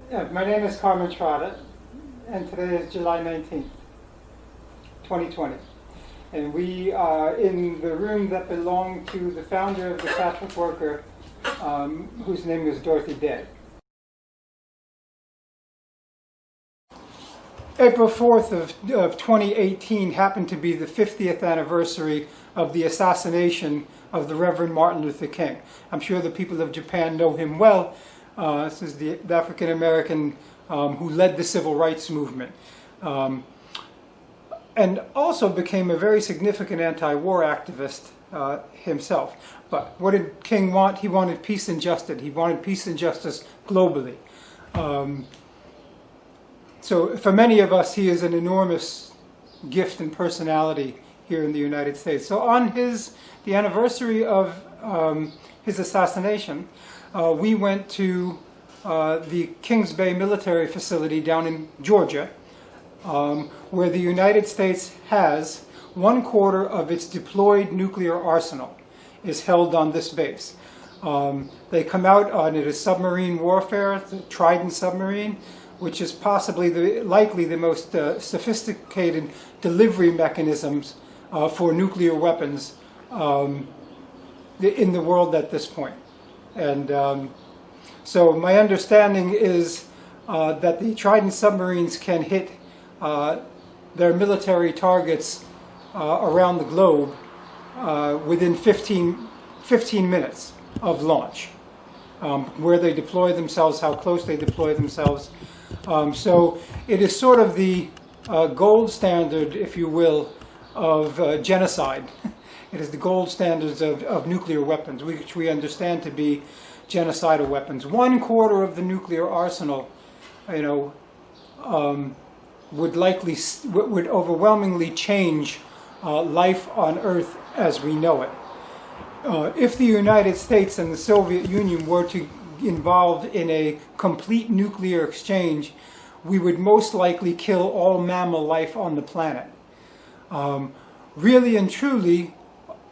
My name is Carmen Trotta, and today is July 19th, 2020. And we are in the room that belonged to the founder of the Catholic Worker, whose name was Dorothy Day. April 4th of 2018 happened to be the 50th anniversary of the assassination of the Reverend Martin Luther King. I'm sure the people of Japan know him well. This is the African American who led the civil rights movement, and also became a very significant anti-war activist himself. But what did King want? He wanted peace and justice. He wanted peace and justice globally. So for many of us, he is an enormous gift and personality here in the United States. So on the anniversary of his assassination, we went to the Kigs Bay military facility down in Georgia, where the United States has 1/4 of its deployed nuclear arsenal is held on this base. They come out on it as submarine warfare, the Trident submarine, which is possibly likely the most sophisticated delivery mechanisms for nuclear weapons in the world at this point. And so my understanding is that the Trident submarines can hit their military targets around the globe within 15 minutes of launch, where they deploy themselves, how close they deploy themselves. So it is sort of the gold standard, if you will, of genocide. It is the gold standards of nuclear weapons, which we understand to be genocidal weapons. 1/4 of the nuclear arsenal, would overwhelmingly change life on Earth as we know it. If the United States and the Soviet Union were to involve in a complete nuclear exchange, we would most likely kill all mammal life on the planet. Really and truly,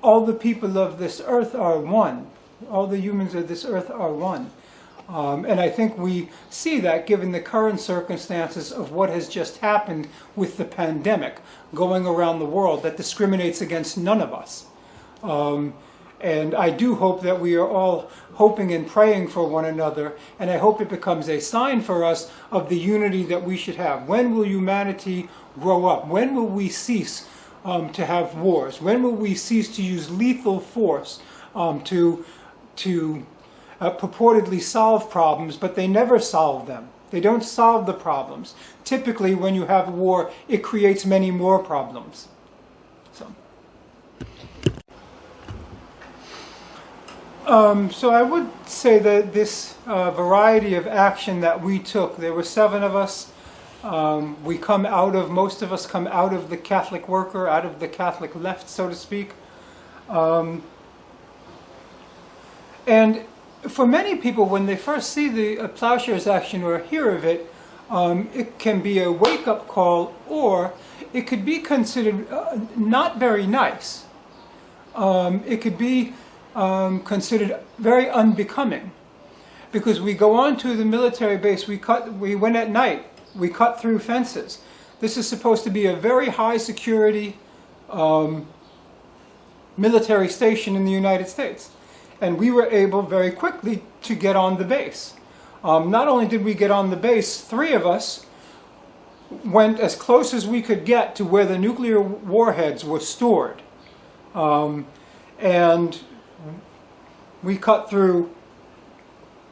all the people of this earth are one. All the humans of this earth are one. And I think we see that given the current circumstances of what has just happened with the pandemic going around the world that discriminates against none of us. And I do hope that we are all hoping and praying for one another, and I hope it becomes a sign for us of the unity that we should have. When will humanity grow up? When will we cease to have wars? When will we cease to use lethal force to purportedly solve problems, but they never solve them? They don't solve the problems. Typically, when you have war, it creates many more problems. So I would say that this variety of action that we took, there were 7 of us. Most of us come out of the Catholic Worker, out of the Catholic left, so to speak. And for many people, when they first see the Plowshares action or hear of it, it can be a wake-up call, or it could be considered not very nice. It could be considered very unbecoming, because we go on to the military base, we went at night, we cut through fences. This is supposed to be a very high security military station in the United States. And we were able very quickly to get on the base. Not only did we get on the base, 3 of us went as close as we could get to where the nuclear warheads were stored. And we cut through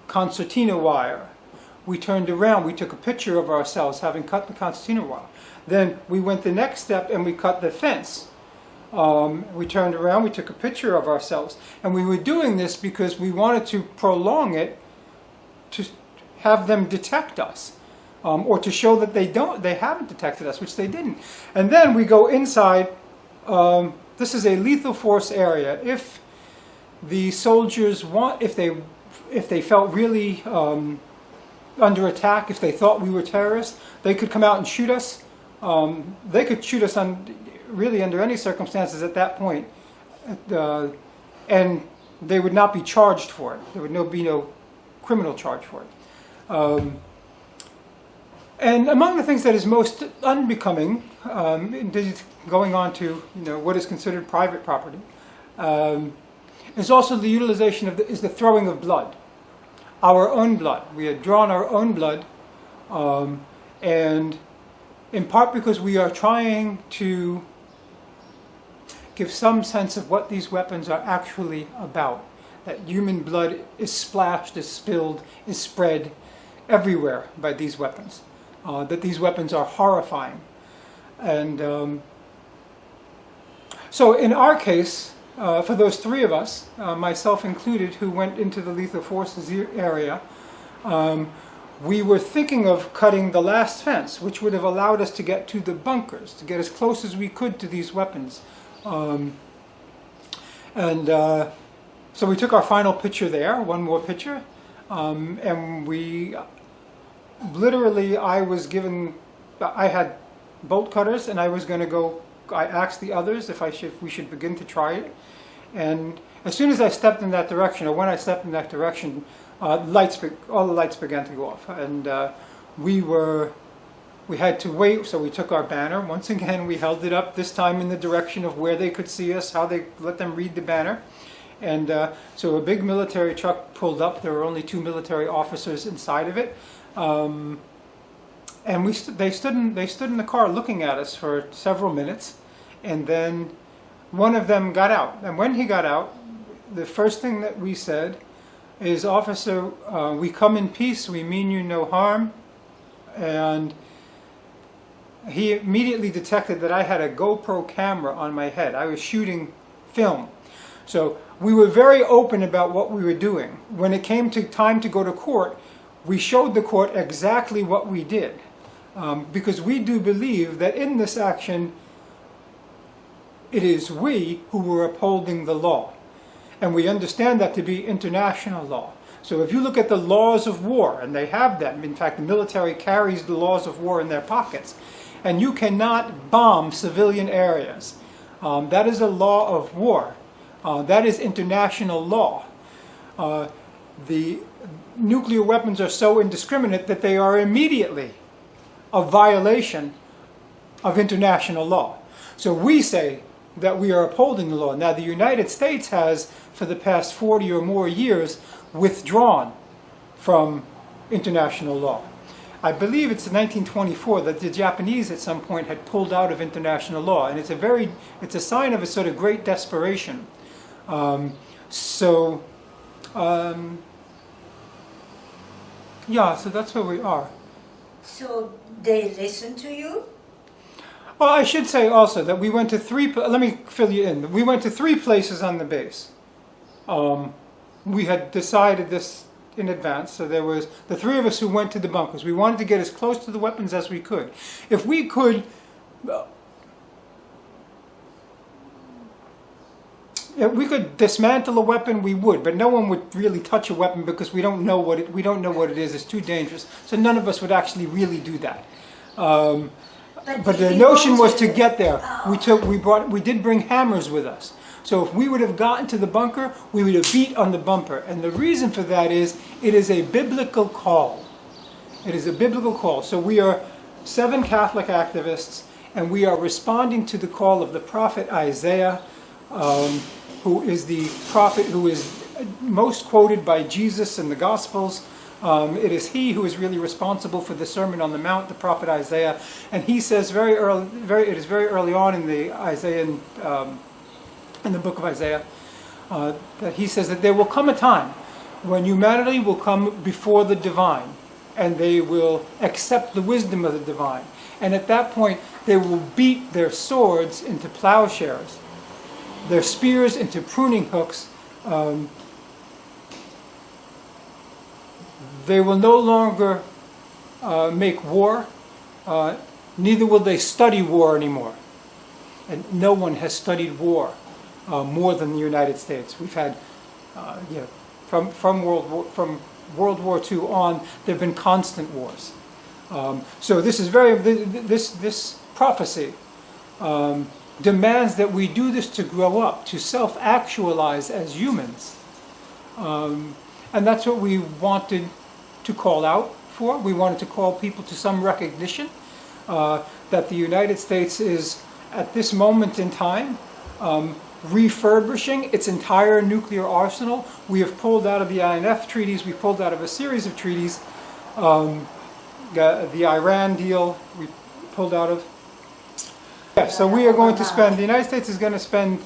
concertina wire. We turned around, we took a picture of ourselves having cut the concertina wire. Then we went the next step and we cut the fence. We turned around, we took a picture of ourselves. And we were doing this because we wanted to prolong it to have them detect us. Or to show that they haven't detected us, which they didn't. And then we go inside. This is a lethal force area. If the soldiers if they felt really under attack, if they thought we were terrorists, they could come out and shoot us. They could shoot us really under any circumstances at that point, and they would not be charged for it. There would be no criminal charge for it. And among the things that is most unbecoming, going on to what is considered private property, is also the utilization of the throwing of blood, our own blood. We had drawn our own blood, and in part because we are trying to give some sense of what these weapons are actually about. That human blood is splashed, is spilled, is spread everywhere by these weapons. That these weapons are horrifying. And so in our case, for those three of us, myself included, who went into the lethal forces area, we were thinking of cutting the last fence, which would have allowed us to get to the bunkers, to get as close as we could to these weapons. So we took our final picture there, one more picture, and we literally, I had bolt cutters, and I was going to go. I asked the others if we should begin to try it, and as soon as I stepped in that direction, or when I stepped in that direction, all the lights began to go off, and we had to wait. So we took our banner once again. We held it up, this time in the direction of where they could see us, how they let them read the banner. And so a big military truck pulled up. There were only 2 military officers inside of it, and they stood in the car looking at us for several minutes, and then one of them got out. And when he got out, the first thing that we said is, "Officer, we come in peace. We mean you no harm." And he immediately detected that I had a GoPro camera on my head. I was shooting film. So we were very open about what we were doing. When it came to time to go to court, we showed the court exactly what we did. Because we do believe that in this action, it is we who were upholding the law. And we understand that to be international law. So if you look at the laws of war, and they have them, in fact the military carries the laws of war in their pockets, and you cannot bomb civilian areas. That is a law of war. That is international law. The nuclear weapons are so indiscriminate that they are immediately a violation of international law. So we say that we are upholding the law. Now the United States has, for the past 40 or more years, withdrawn from international law. I believe it's in 1924 that the Japanese at some point had pulled out of international law, and it's a sign of a sort of great desperation. So that's where we are. So they listen to you? Well, I should say also that we went to let me fill you in. We went to 3 places on the base. We had decided this in advance, so there was the 3 of us who went to the bunkers. We wanted to get as close to the weapons as we could. If we could dismantle a weapon, we would, but no one would really touch a weapon because we don't know what it is. It's too dangerous. So none of us would actually really do that. But the notion was to get there. We did bring hammers with us. So if we would have gotten to the bunker, we would have beat on the bumper. And the reason for that is, it is a biblical call. It is a biblical call. So we are 7 Catholic activists, and we are responding to the call of the prophet Isaiah, who is the prophet who is most quoted by Jesus in the Gospels. It is he who is really responsible for the Sermon on the Mount, the prophet Isaiah. And he says very early on in the Isaiah, in the book of Isaiah, that he says that there will come a time when humanity will come before the divine, and they will accept the wisdom of the divine. And at that point, they will beat their swords into plowshares, their spears into pruning hooks. They will no longer make war, neither will they study war anymore. And no one has studied war more than the United States. We've had, from World War II on, there have been constant wars. So this is this prophecy demands that we do this to grow up, to self-actualize as humans. And that's what we wanted to call out before. We wanted to call people to some recognition that the United States is, at this moment in time, refurbishing its entire nuclear arsenal. We have pulled out of the INF treaties. We pulled out of a series of treaties. The Iran deal we pulled out of. Yeah, so we are going to spend, the United States is going to spend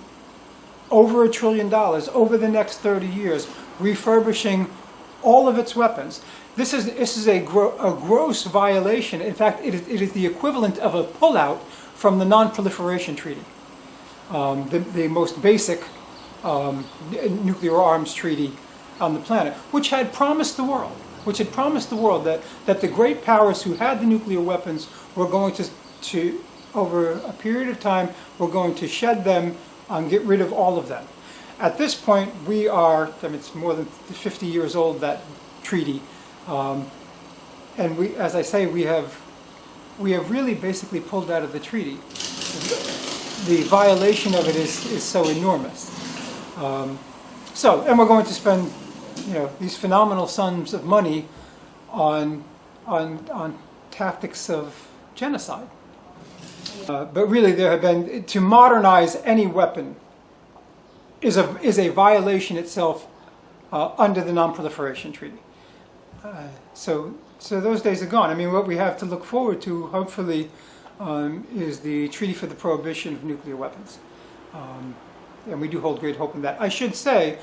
over $1 trillion over the next 30 years refurbishing all of its weapons. This is a gross violation. In fact, it is the equivalent of a pullout from the Non-Proliferation Treaty, the most basic nuclear arms treaty on the planet, which had promised the world, that the great powers who had the nuclear weapons were going to over a period of time, were going to shed them and get rid of all of them. At this point, we are, I mean, it's more than 50 years old, that treaty. And we, as I say, we have really basically pulled out of the treaty. The violation of it is so enormous. And we're going to spend, these phenomenal sums of money on tactics of genocide. But really, there have been, to modernize any weapon is a violation itself under the Non-Proliferation Treaty. So those days are gone. I mean, what we have to look forward to, hopefully, is the Treaty for the Prohibition of Nuclear Weapons. And we do hold great hope in that. I should say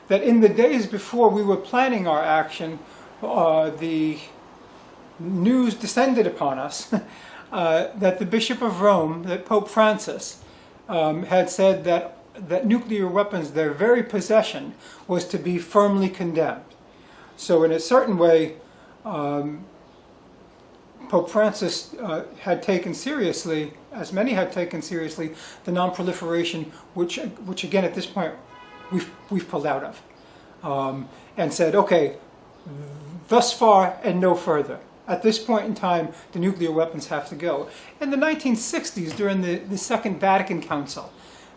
that in the days before we were planning our action, the news descended upon us that the Bishop of Rome, that Pope Francis, had said that nuclear weapons, their very possession, was to be firmly condemned. So in a certain way, Pope Francis had taken seriously, as many had taken seriously, the non-proliferation, which again at this point we've pulled out of, and said, okay, thus far and no further. At this point in time, the nuclear weapons have to go. In the 1960s, during the Second Vatican Council,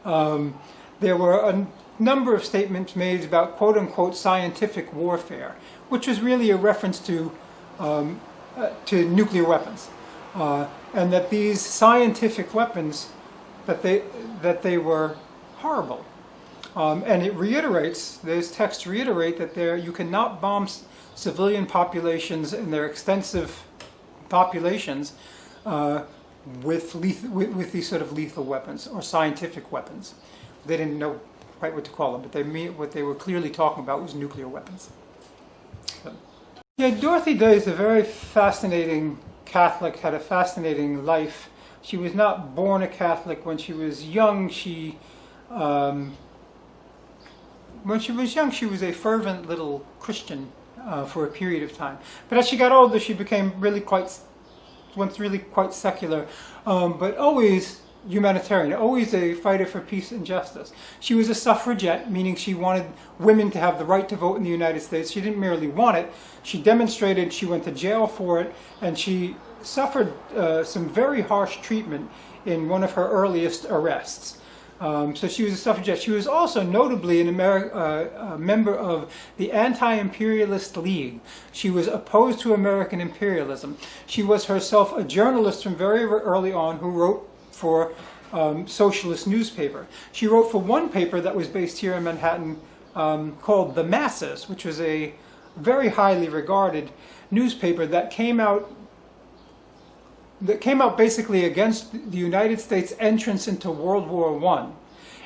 there were a number of statements made about quote-unquote scientific warfare, which was really a reference to nuclear weapons, and that these scientific weapons, that they were horrible. And it reiterates, those texts reiterate that you cannot bomb civilian populations and their extensive populations with these sort of lethal weapons or scientific weapons. They didn't know quite what to call them, but what they were clearly talking about was nuclear weapons. So. Yeah, Dorothy Day is a very fascinating Catholic, had a fascinating life. She was not born a Catholic. When she was young, she was a fervent little Christian for a period of time. But as she got older, she became once really quite secular, but always humanitarian, always a fighter for peace and justice. She was a suffragette, meaning she wanted women to have the right to vote in the United States. She didn't merely want it, she demonstrated, she went to jail for it, and she suffered some very harsh treatment in one of her earliest arrests. So she was a suffragette. She was also notably a member of the Anti-Imperialist League. She was opposed to American imperialism. She was herself a journalist from very early on who wrote for socialist newspaper. She wrote for one paper that was based here in Manhattan called The Masses, which was a very highly regarded newspaper that came out basically against the United States entrance into World War I.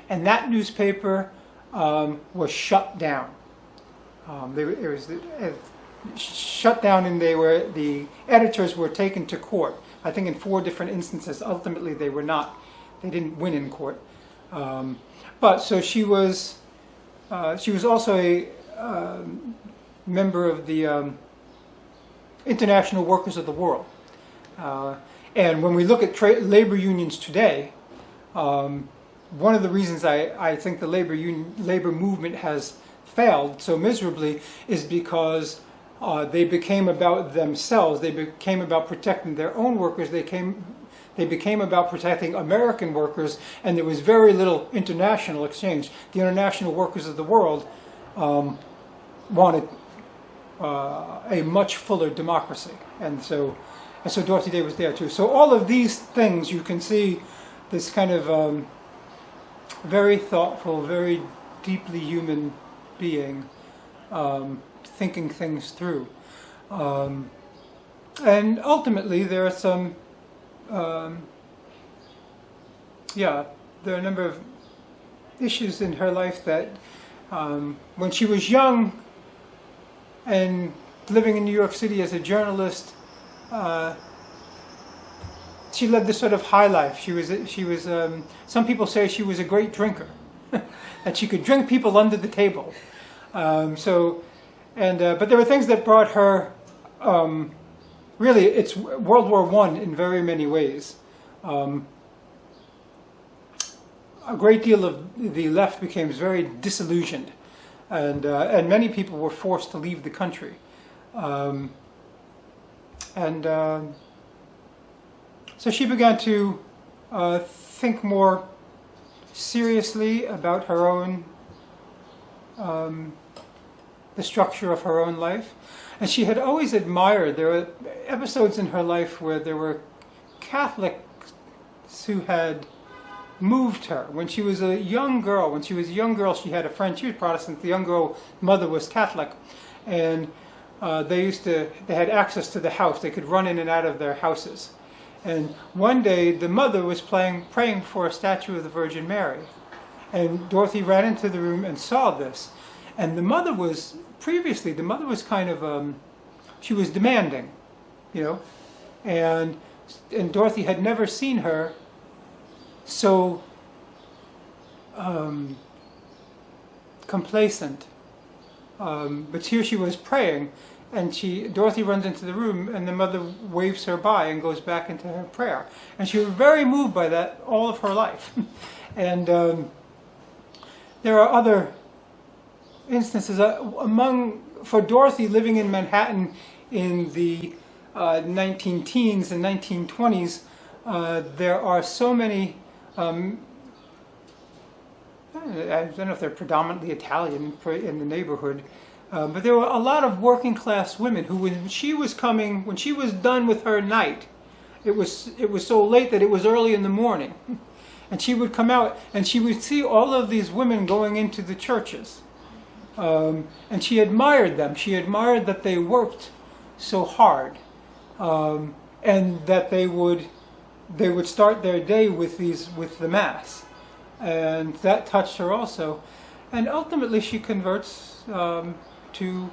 And that newspaper was shut down. It was shut down, and the editors were taken to court. I think in 4 different instances. Ultimately, they didn't win in court. But so she was also a member of the International Workers of the World. And when we look at labor unions today, one of the reasons I think the labor movement has failed so miserably is because they became about themselves. They became about protecting their own workers. They became about protecting American workers, and there was very little international exchange. The International Workers of the World wanted a much fuller democracy. And so Dorothy Day was there too. So all of these things, you can see this kind of very thoughtful, very deeply human being thinking things through. And ultimately, there are some, there are a number of issues in her life that when she was young and living in New York City as a journalist, she led this sort of high life. She was. Some people say she was a great drinker, that she could drink people under the table. But there were things that brought her. Really, it's World War I in very many ways. A great deal of the left became very disillusioned, and many people were forced to leave the country. So she began to think more seriously about her own, the structure of her own life. And she had always admired, there were episodes in her life where there were Catholics who had moved her. When she was a young girl, she had a friend, she was Protestant, the young girl mother was Catholic. And they had access to the house, they could run in and out of their houses. And one day the mother was praying for a statue of the Virgin Mary. And Dorothy ran into the room and saw this. And the mother was kind of, she was demanding, and Dorothy had never seen her so complacent. But here she was praying, and Dorothy runs into the room, and the mother waves her by and goes back into her prayer. And she was very moved by that all of her life. And there are other instances for Dorothy living in Manhattan in the 19-teens and 1920s. There are so many. I don't know if they're predominantly Italian in the neighborhood, but there were a lot of working class women who, when she was done with her night, it was so late that it was early in the morning, and she would come out and she would see all of these women going into the churches. And she admired them. She admired that they worked so hard, and that they would start their day with the Mass, and that touched her also. And ultimately, she converts to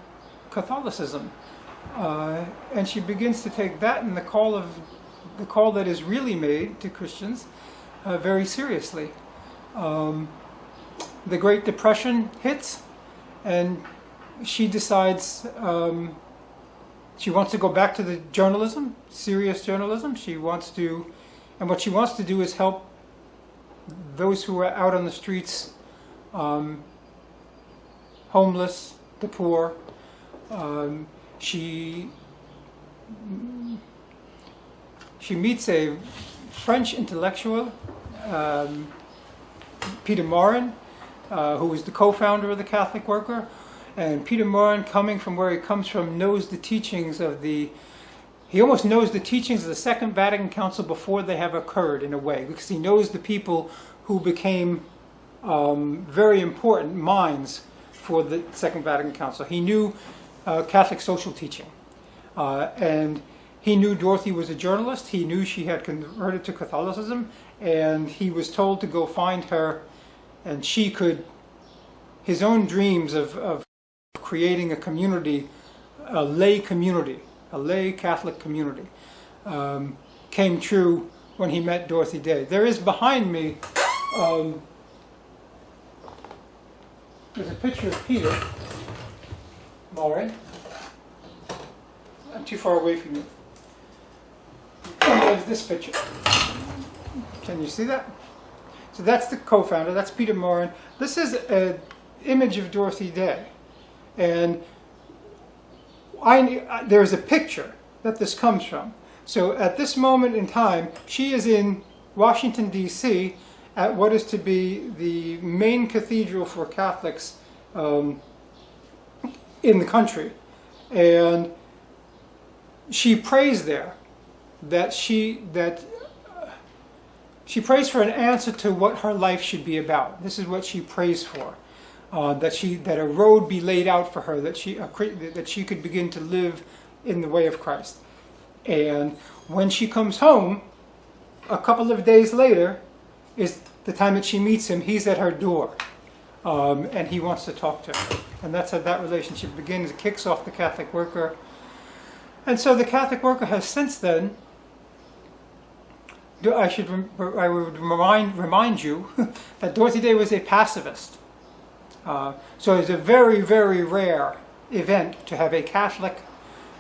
Catholicism, and she begins to take that and the call that is really made to Christians very seriously. The Great Depression hits. And she decides she wants to go back to the journalism, serious journalism. And what she wants to do is help those who are out on the streets, homeless, the poor. She meets a French intellectual, Peter Morin, who was the co-founder of the Catholic Worker. And Peter Morin, coming from where he comes from, knows the teachings he almost knows the teachings of the Second Vatican Council before they have occurred, in a way, because he knows the people who became very important minds for the Second Vatican Council. He knew Catholic social teaching, and he knew Dorothy was a journalist. He knew she had converted to Catholicism, and he was told to go find her, and his own dreams of creating a community, a lay Catholic community, came true when he met Dorothy Day. There is behind me, there's a picture of Peter Morin. I'm too far away from you. And there's this picture. Can you see that? So that's the co-founder, that's Peter Morin. This is an image of Dorothy Day. And there's a picture that this comes from. So at this moment in time, she is in Washington, D.C., at what is to be the main cathedral for Catholics in the country. And she prays there that she prays for an answer to what her life should be about. This is what she prays for. That a road be laid out for her, that she could begin to live in the way of Christ. And when she comes home, a couple of days later, is the time that she meets him. He's at her door, and he wants to talk to her. And that's how that relationship begins. It kicks off the Catholic worker. And so the Catholic worker has since then, I would remind you that Dorothy Day was a pacifist. So it's a very, very rare event to have a Catholic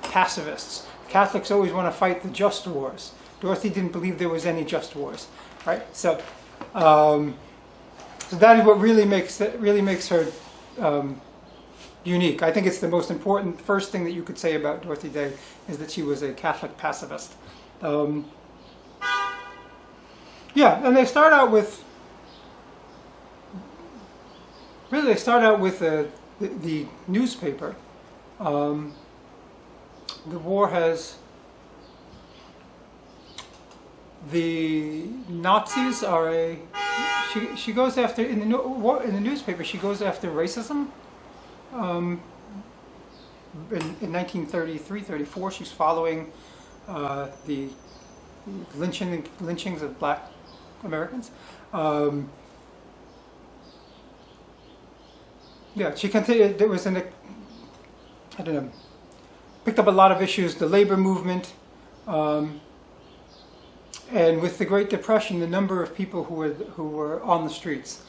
pacifist. Catholics always want to fight the just wars. Dorothy didn't believe there was any just wars, right? So that is what really makes her unique. I think it's the most important first thing that you could say about Dorothy Day is that she was a Catholic pacifist. Yeah, and they start out with the newspaper. The war has. The Nazis are a. She goes after in the newspaper. She goes after racism. In 1933-34, she's following the lynchings of Black Americans. Yeah, she continued. There was picked up a lot of issues. The labor movement. And with the Great Depression, the number of people who were on the streets.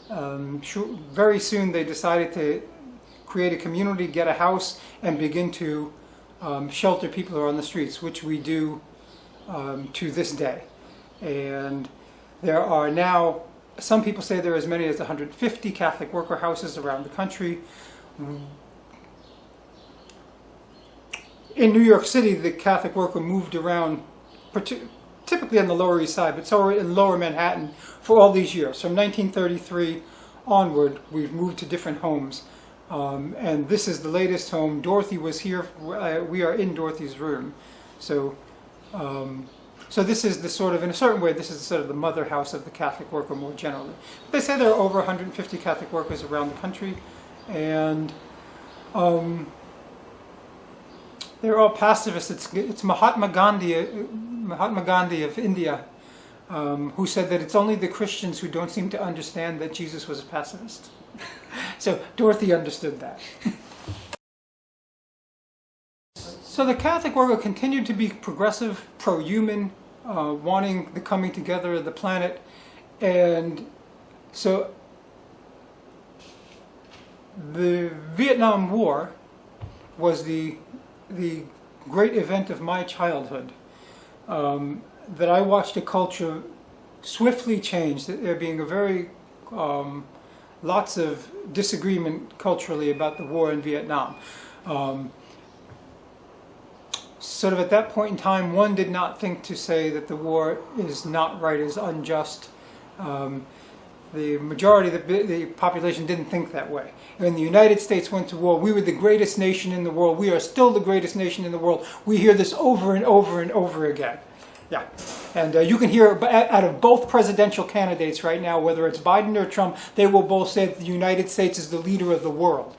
Very soon they decided to create a community, get a house, and begin to shelter people who are on the streets, which we do to this day. And there are now, some people say there are as many as 150 Catholic worker houses around the country. In New York City, the Catholic worker moved around, typically on the Lower East Side, but so in Lower Manhattan for all these years. From 1933 onward, we've moved to different homes. And this is the latest home. Dorothy was here. We are in Dorothy's room. So this is the sort of, in a certain way, this is sort of the mother house of the Catholic worker more generally. They say there are over 150 Catholic workers around the country. And they're all pacifists. It's Mahatma Gandhi of India, who said that it's only the Christians who don't seem to understand that Jesus was a pacifist. So Dorothy understood that. So the Catholic worker continued to be progressive, pro-human, wanting the coming together of the planet. And so the Vietnam War was the great event of my childhood, that I watched a culture swiftly change, there being a very lots of disagreement culturally about the war in Vietnam. Sort of at that point in time, one did not think to say that the war is not right, is unjust. The majority of the population didn't think that way. When the United States went to war, we were the greatest nation in the world. We are still the greatest nation in the world. We hear this over and over and over again. Yeah, and you can hear out of both presidential candidates right now, whether it's Biden or Trump, they will both say that the United States is the leader of the world.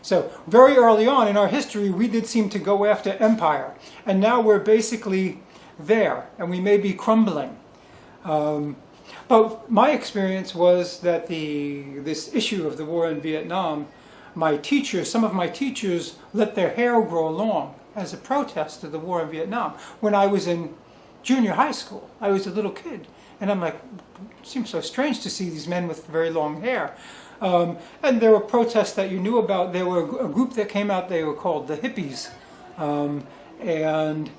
So very early on in our history, we did seem to go after empire. And now we're basically there, and we may be crumbling. But my experience was that this issue of the war in Vietnam, some of my teachers let their hair grow long as a protest to the war in Vietnam. When I was in junior high school, I was a little kid, and I'm like, it seems so strange to see these men with very long hair. And there were protests that you knew about. There were a group that came out, they were called the hippies. And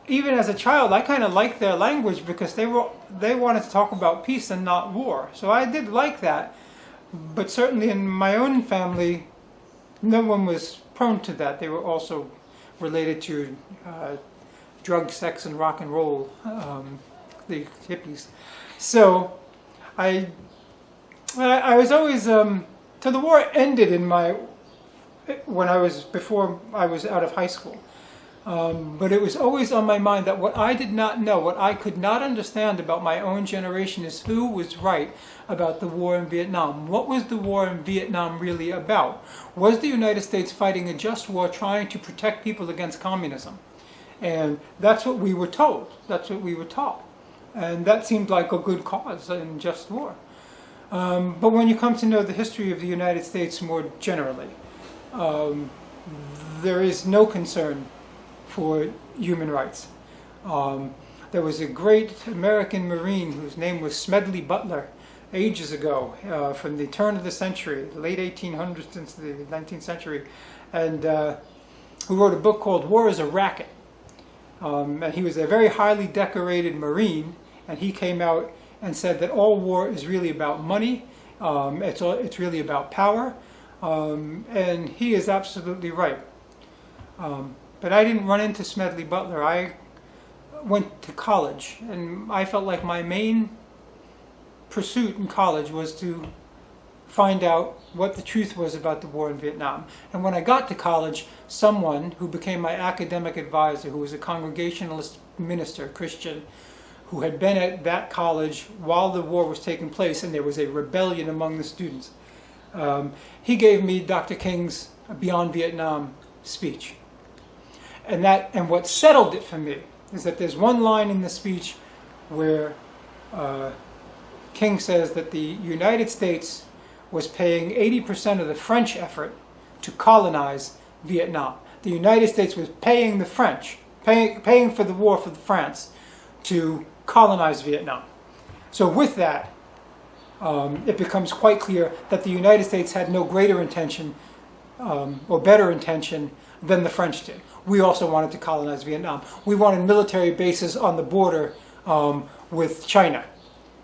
even as a child, I kind of liked their language because they wanted to talk about peace and not war. So I did like that. But certainly in my own family, no one was prone to that. They were also related to drug, sex, and rock and roll, the hippies. So I was always, so the war ended in before I was out of high school. But it was always on my mind that what I did not know, what I could not understand about my own generation is who was right about the war in Vietnam. What was the war in Vietnam really about? Was the United States fighting a just war trying to protect people against communism? And that's what we were told. That's what we were taught. And that seemed like a good cause and just war. But when you come to know the history of the United States more generally, there is no concern for human rights. There was a great American Marine whose name was Smedley Butler ages ago, from the turn of the century, late 1800s into the 19th century, and who wrote a book called War is a Racket. And he was a very highly decorated Marine, and he came out and said that all war is really about money, it's really about power, and he is absolutely right. But I didn't run into Smedley Butler. I went to college, and I felt like my main pursuit in college was to find out what the truth was about the war in Vietnam. And when I got to college, someone who became my academic advisor, who was a Congregationalist minister, Christian, who had been at that college while the war was taking place and there was a rebellion among the students, he gave me Dr. King's Beyond Vietnam speech. And what settled it for me is that there's one line in the speech where King says that the United States was paying 80% of the French effort to colonize Vietnam. The United States was paying the French, paying for the war for France to colonize Vietnam. So with that, it becomes quite clear that the United States had no greater intention or better intention than the French did. We also wanted to colonize Vietnam. We wanted military bases on the border with China,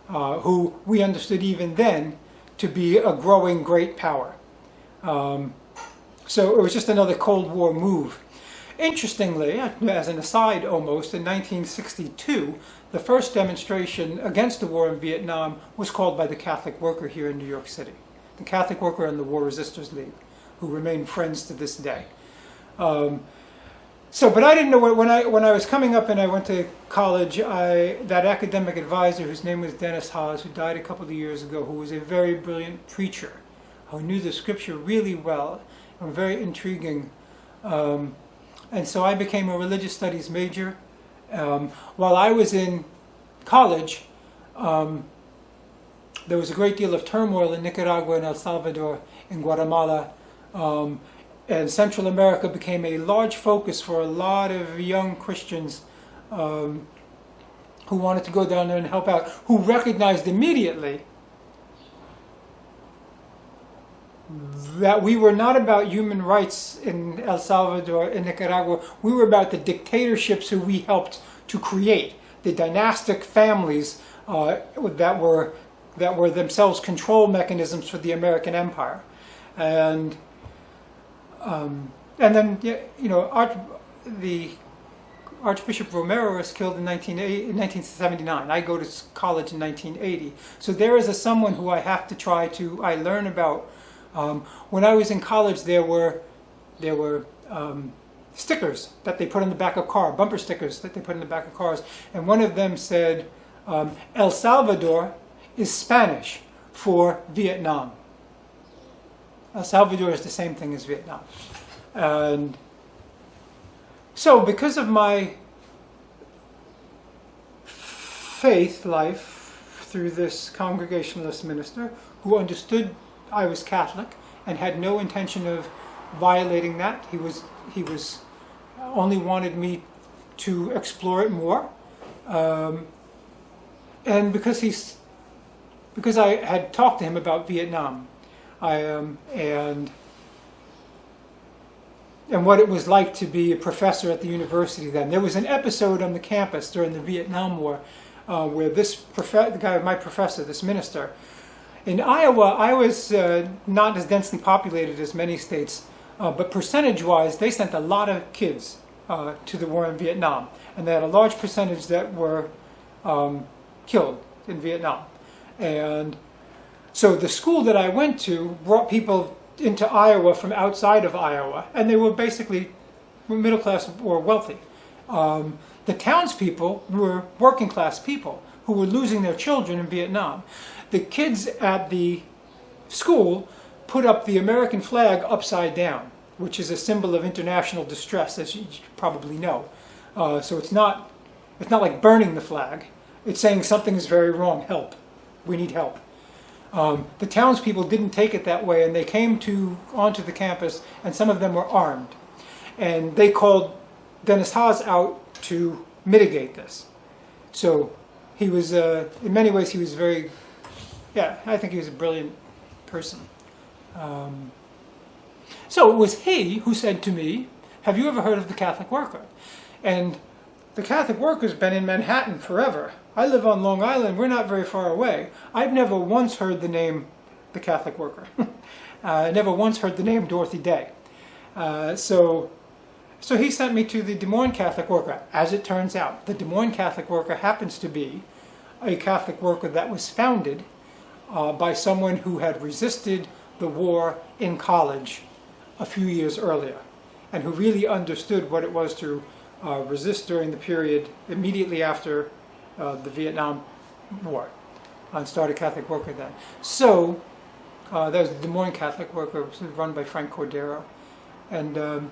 who we understood even then to be a growing great power. So it was just another Cold War move. Interestingly, as an aside almost, in 1962, the first demonstration against the war in Vietnam was called by the Catholic Worker here in New York City. The Catholic Worker and the War Resisters League, who remain friends to this day. But I didn't know when I was coming up and I went to college. That academic advisor, whose name was Dennis Haas, who died a couple of years ago, who was a very brilliant preacher, who knew the scripture really well and very intriguing. And so I became a religious studies major. While I was in college, there was a great deal of turmoil in Nicaragua and El Salvador, in Guatemala. And Central America became a large focus for a lot of young Christians who wanted to go down there and help out, who recognized immediately that we were not about human rights in El Salvador and Nicaragua. We were about the dictatorships who we helped to create, the dynastic families that were themselves control mechanisms for the American empire. And then, the Archbishop Romero was killed in 1979. I go to college in 1980. So there is someone who I have to I learn about. When I was in college, there were stickers that they put on the back of cars, bumper stickers that they put in the back of cars. And one of them said, El Salvador is Spanish for Vietnam. El Salvador is the same thing as Vietnam. And so because of my faith life through this Congregationalist minister who understood I was Catholic and had no intention of violating that, he was only wanted me to explore it more. And because I had talked to him about Vietnam, and what it was like to be a professor at the university then. There was an episode on the campus during the Vietnam War where my professor, this minister, in Iowa, I was not as densely populated as many states, but percentage-wise, they sent a lot of kids to the war in Vietnam, and they had a large percentage that were killed in Vietnam. And so the school that I went to brought people into Iowa from outside of Iowa, and they were basically middle class or wealthy. The townspeople were working class people who were losing their children in Vietnam. The kids at the school put up the American flag upside down, which is a symbol of international distress, as you probably know. So it's not like burning the flag. It's saying something is very wrong. Help. We need help. The townspeople didn't take it that way, and they came onto the campus, and some of them were armed. And they called Dennis Haas out to mitigate this. So he was, in many ways, he was very, I think he was a brilliant person. So it was he who said to me, have you ever heard of the Catholic Worker? And the Catholic Worker's been in Manhattan forever. I live on Long Island. We're not very far away. I've never once heard the name the Catholic Worker. I never once heard the name Dorothy Day. So he sent me to the Des Moines Catholic Worker. As it turns out, the Des Moines Catholic Worker happens to be a Catholic worker that was founded by someone who had resisted the war in college a few years earlier, and who really understood what it was to resist during the period immediately after the Vietnam War, and started Catholic Worker then. So that was the Des Moines Catholic Worker, run by Frank Cordero, and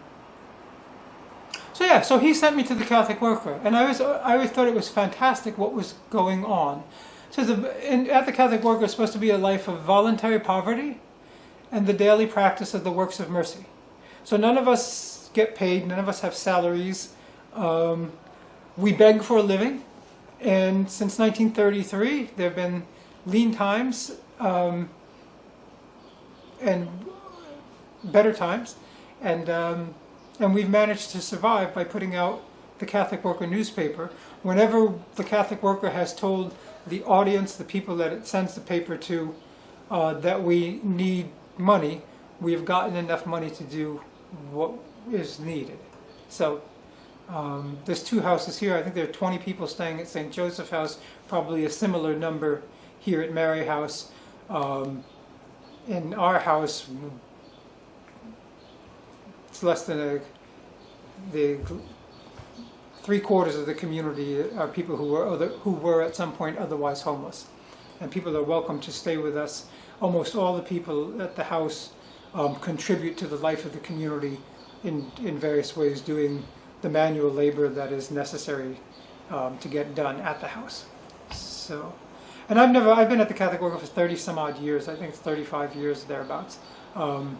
so he sent me to the Catholic Worker, and I always thought it was fantastic what was going on. So at the Catholic Worker is supposed to be a life of voluntary poverty and the daily practice of the works of mercy. So none of us get paid, none of us have salaries. We beg for a living, and since 1933 there have been lean times and better times, and we've managed to survive by putting out the Catholic Worker newspaper. Whenever the Catholic Worker has told the audience, the people that it sends the paper to, that we need money, we have gotten enough money to do what is needed. So there's 2 houses here. I think there are 20 people staying at St. Joseph House, probably a similar number here at Mary House. In our house, it's less than the 3/4 of the community are people who were at some point otherwise homeless, and people are welcome to stay with us. Almost all the people at the house contribute to the life of the community in various ways, doing the manual labor that is necessary to get done at the house. So, and I've been at the Catholic Worker for 30 some odd years. I think it's 35 years thereabouts. And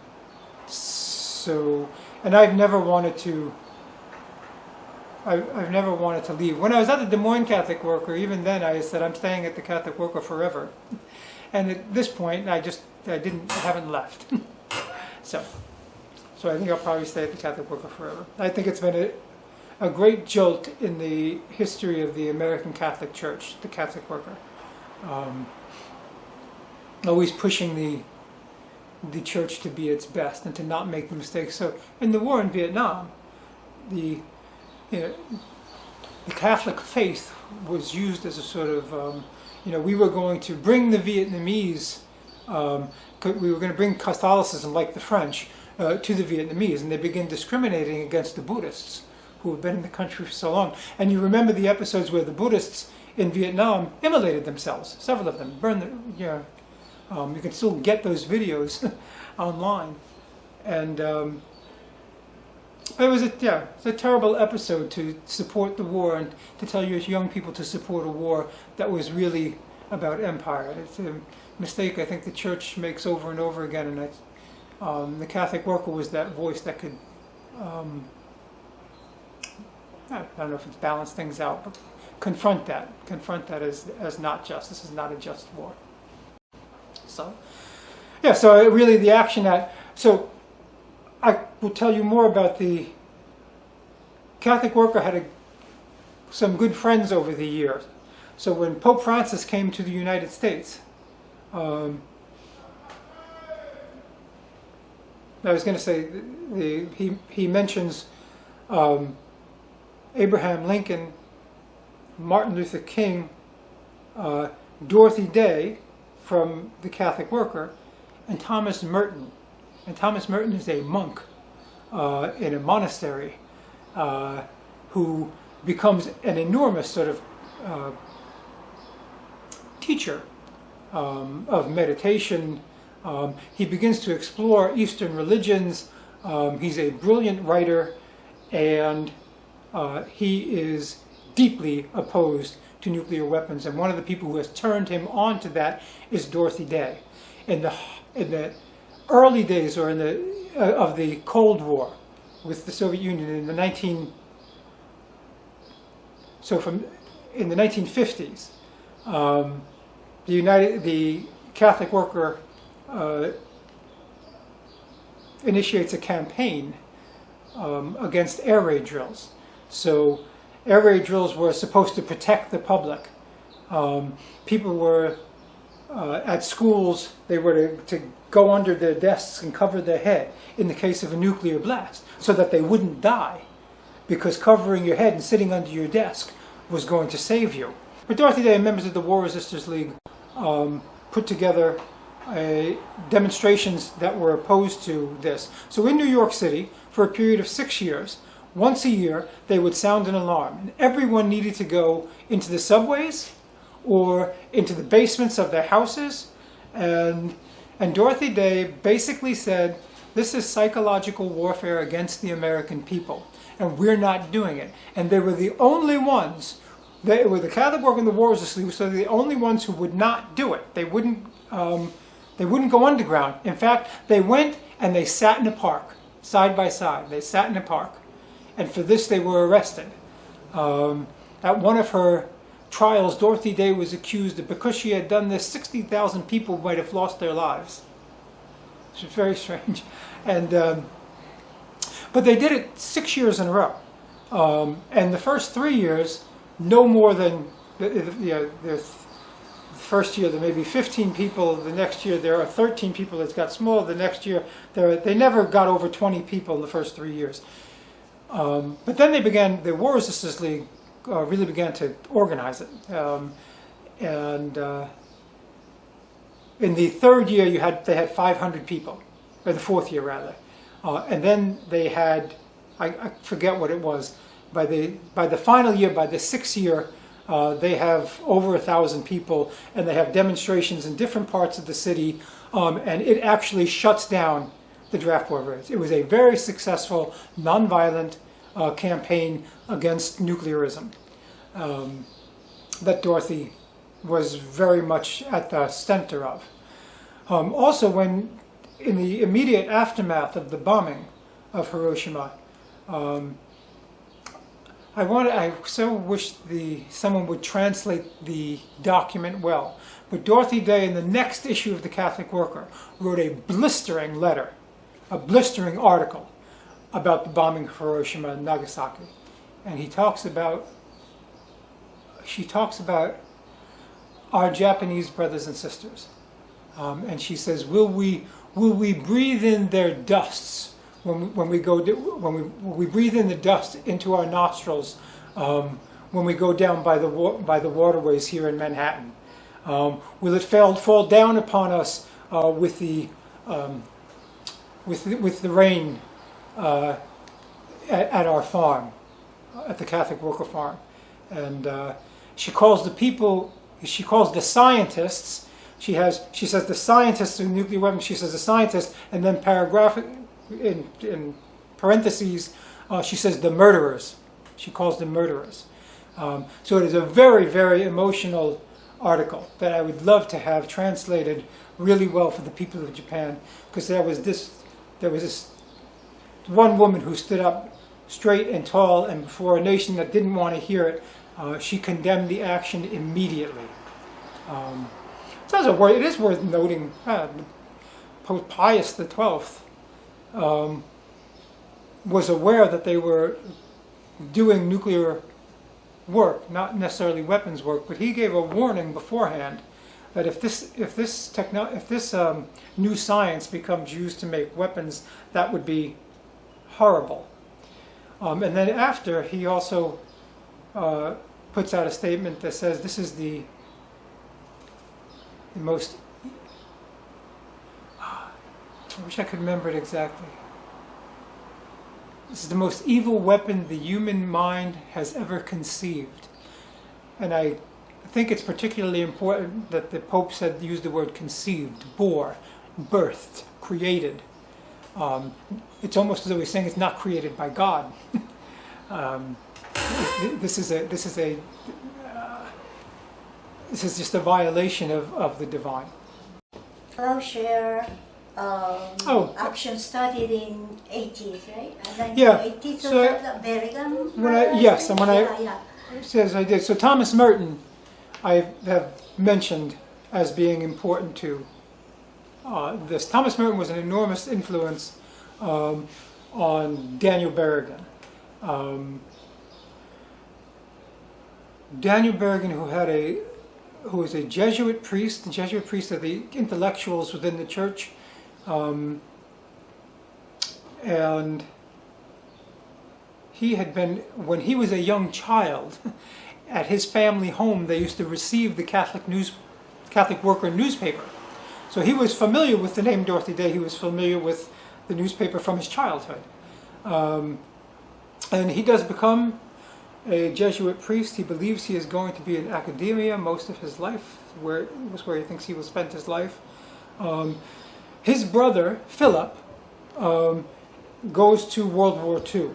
I've never wanted to leave. When I was at the Des Moines Catholic Worker, even then I said I'm staying at the Catholic Worker forever. And at this point, I haven't left. So I think I'll probably stay at the Catholic Worker forever. I think it's been a great jolt in the history of the American Catholic Church, the Catholic Worker. Always pushing the church to be its best and to not make the mistakes. So in the war in Vietnam, the Catholic faith was used as a sort of, we were going to bring the Vietnamese, we were going to bring Catholicism like the French to the Vietnamese, and they began discriminating against the Buddhists who have been in the country for so long. And you remember the episodes where the Buddhists in Vietnam immolated themselves, several of them, burned you can still get those videos online. And it was it's a terrible episode to support the war and to tell your young people to support a war that was really about empire. It's a mistake I think the church makes over and over again, and the Catholic Worker was that voice that could, I don't know if it's balance things out, but confront that as not just. This is not a just war. So really the action so I will tell you more about the Catholic Worker had some good friends over the years. So when Pope Francis came to the United States, I was going to say he mentions Abraham Lincoln, Martin Luther King, Dorothy Day from the Catholic Worker, and Thomas Merton And Thomas Merton is a monk in a monastery who becomes an enormous sort of teacher of meditation. He begins to explore Eastern religions. He's a brilliant writer, and he is deeply opposed to nuclear weapons. And one of the people who has turned him on to that is Dorothy Day. In the early days, or of the Cold War with the Soviet Union in the 1950s, the Catholic worker initiates a campaign against air raid drills. So air raid drills were supposed to protect the public. People were at schools, they were to go under their desks and cover their head in the case of a nuclear blast so that they wouldn't die, because covering your head and sitting under your desk was going to save you. But Dorothy Day and members of the War Resisters League put together demonstrations that were opposed to this. So in New York City, for a period of 6 years, once a year, they would sound an alarm. And everyone needed to go into the subways or into the basements of their houses. And Dorothy Day basically said, this is psychological warfare against the American people, and we're not doing it. And they were the only ones, they were the Catholic work and the War Resisters League, so they're the only ones who would not do it. They wouldn't go underground. In fact, they went and they sat in a park, side by side. They sat in a park. And for this they were arrested. At one of her trials, Dorothy Day was accused that because she had done this, 60,000 people might have lost their lives. Which is very strange. And but they did it 6 years in a row. And the first 3 years, no more than the first year there may be 15 people. The next year there are 13 people. It's got smaller. The next year they never got over 20 people in the first 3 years. But then the War Resisters League really began to organize it. In the third year they had 500 people, or the fourth year rather. And then they had, I forget what it was, by the final year, by the sixth year, they have over 1,000 people, and they have demonstrations in different parts of the city, and it actually shuts down the draft board raids. It was a very successful, nonviolent campaign against nuclearism that Dorothy was very much at the center of. Also, when in the immediate aftermath of the bombing of Hiroshima, I so wish someone would translate the document well. But Dorothy Day, in the next issue of the Catholic Worker, wrote a blistering letter, a blistering article about the bombing of Hiroshima and Nagasaki. And she talks about our Japanese brothers and sisters. And she says, will we breathe in their dusts when we breathe in the dust into our nostrils when we go down by the waterways here in Manhattan? Will it fall down upon us with the rain at our farm, at the Catholic Worker Farm? And she calls the scientists. She says the scientists of nuclear weapons. She says the scientists, and then paragraph in parentheses, she says the murderers. She calls them murderers. So it is a very, very emotional article that I would love to have translated really well for the people of Japan, because there was this one woman who stood up straight and tall, and before a nation that didn't want to hear it, she condemned the action immediately. So it is worth noting, Pope Pius XII was aware that they were doing nuclear work, not necessarily weapons work, but he gave a warning beforehand that if this new science becomes used to make weapons, that would be horrible. And then after, he also puts out a statement that says this is the I wish I could remember it exactly. This is the most evil weapon the human mind has ever conceived. And I think it's particularly important that the Pope said, used the word conceived, bore, birthed, created. It's almost as though he's saying it's not created by God. This is just a violation of the divine. Plowshare action started in 80s, right? 1980s, So Berrigan? Yes, and when it says I did. So Thomas Merton, I have mentioned as being important to this. Thomas Merton was an enormous influence on Daniel Berrigan. Daniel Berrigan, who was a Jesuit priest, of the intellectuals within the church, and he had been, when he was a young child, at his family home, they used to receive the Catholic Worker newspaper. So he was familiar with the name Dorothy Day. He was familiar with the newspaper from his childhood. And he does become a Jesuit priest. He believes he is going to be in academia most of his life, where he thinks he will spend his life. His brother, Philip, goes to World War II.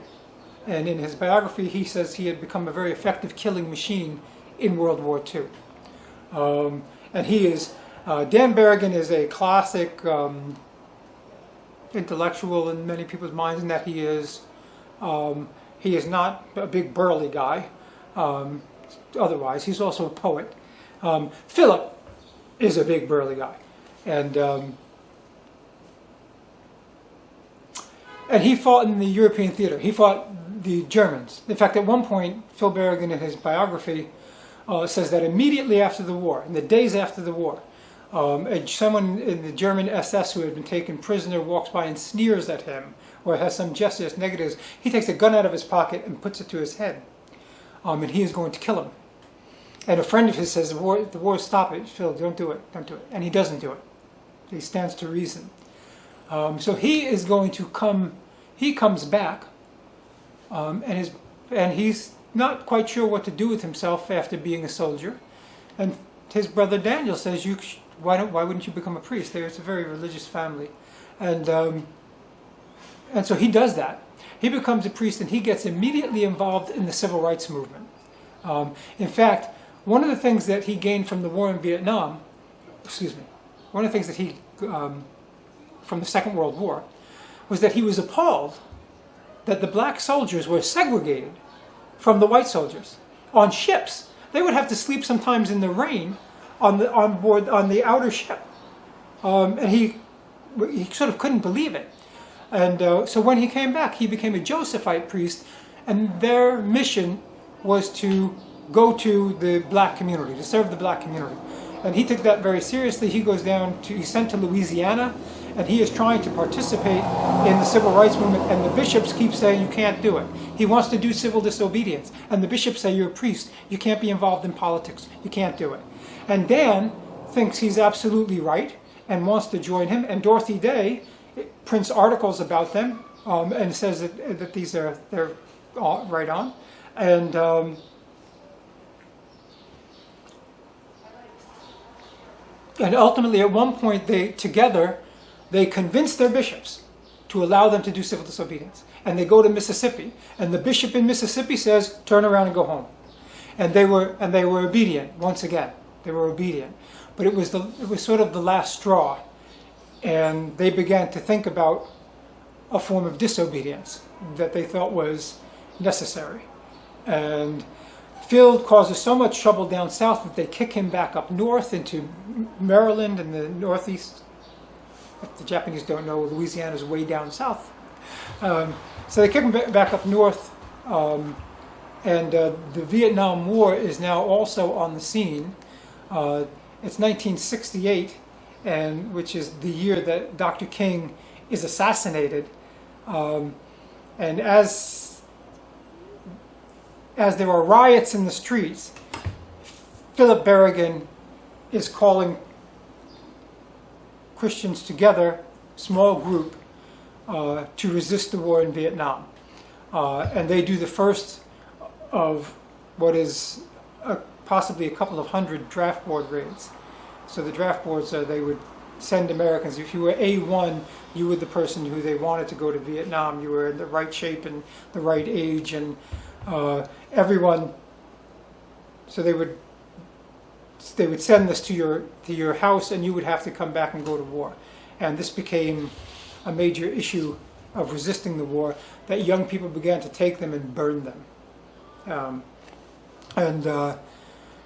And in his biography, he says he had become a very effective killing machine in World War II. And he is, Dan Berrigan is a classic intellectual in many people's minds in that he is not a big burly guy. Otherwise, he's also a poet. Philip is a big burly guy. And he fought in the European theater. He fought the Germans. In fact, at one point, Phil Berrigan in his biography says that immediately after the war, in the days after the war, someone in the German SS who had been taken prisoner walks by and sneers at him or has some gesture that's negative. He takes a gun out of his pocket and puts it to his head. And he is going to kill him. And a friend of his says, the war, stop it, Phil, don't do it. And he doesn't do it. He stands to reason. So he is going to come, he comes back, and he's not quite sure what to do with himself after being a soldier. And his brother Daniel says, why wouldn't you become a priest? It's a very religious family. And so he does that. He becomes a priest and he gets immediately involved in the civil rights movement. In fact, one of the things that he gained from the war in Vietnam, one of the things that he, from the Second World War, was that he was appalled that the black soldiers were segregated from the white soldiers on ships. They would have to sleep sometimes in the rain on board on the outer ship, and he sort of couldn't believe it. And so when he came back, he became a Josephite priest, and their mission was to go to the black community, to serve the black community. And he took that very seriously. He's sent to Louisiana, and he is trying to participate in the civil rights movement, and the bishops keep saying you can't do it. He wants to do civil disobedience, and the bishops say you're a priest, you can't be involved in politics, you can't do it. And Dan thinks he's absolutely right and wants to join him, and Dorothy Day prints articles about them and says that they're right on. And ultimately, at one point, they convince their bishops to allow them to do civil disobedience. And they go to Mississippi, and the bishop in Mississippi says, turn around and go home. And they were obedient once again. They were obedient. But it was sort of the last straw. And they began to think about a form of disobedience that they thought was necessary. And Phil causes so much trouble down south that they kick him back up north into Maryland and the Northeast. If the Japanese don't know, Louisiana's way down south. So they kick him back up north, and the Vietnam War is now also on the scene. It's 1968, which is the year that Dr. King is assassinated. And as there are riots in the streets, Philip Berrigan is calling Christians together small group to resist the war in Vietnam. And they do the first of what is possibly a couple of hundred draft board raids. So the draft boards, they would send Americans. If you were A1, you were the person who they wanted to go to Vietnam. You were in the right shape and the right age, and everyone. So they would send this to your house, and you would have to come back and go to war. And this became a major issue of resisting the war, that young people began to take them and burn them.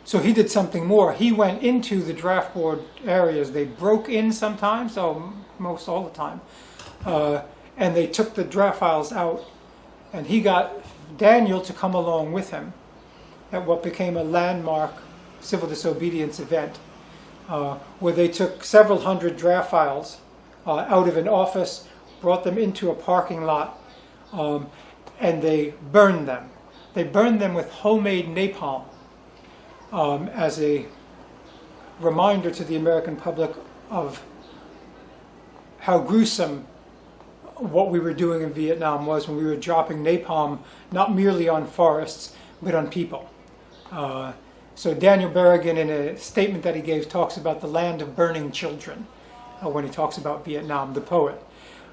So he did something more. He went into the draft board areas. They broke in sometimes, most all the time, and they took the draft files out, and he got Daniel to come along with him at what became a landmark civil disobedience event, where they took several hundred draft files out of an office, brought them into a parking lot, and they burned them. They burned them with homemade napalm as a reminder to the American public of how gruesome what we were doing in Vietnam was when we were dropping napalm not merely on forests, but on people. So Daniel Berrigan, in a statement that he gave, talks about the land of burning children when he talks about Vietnam, the poet.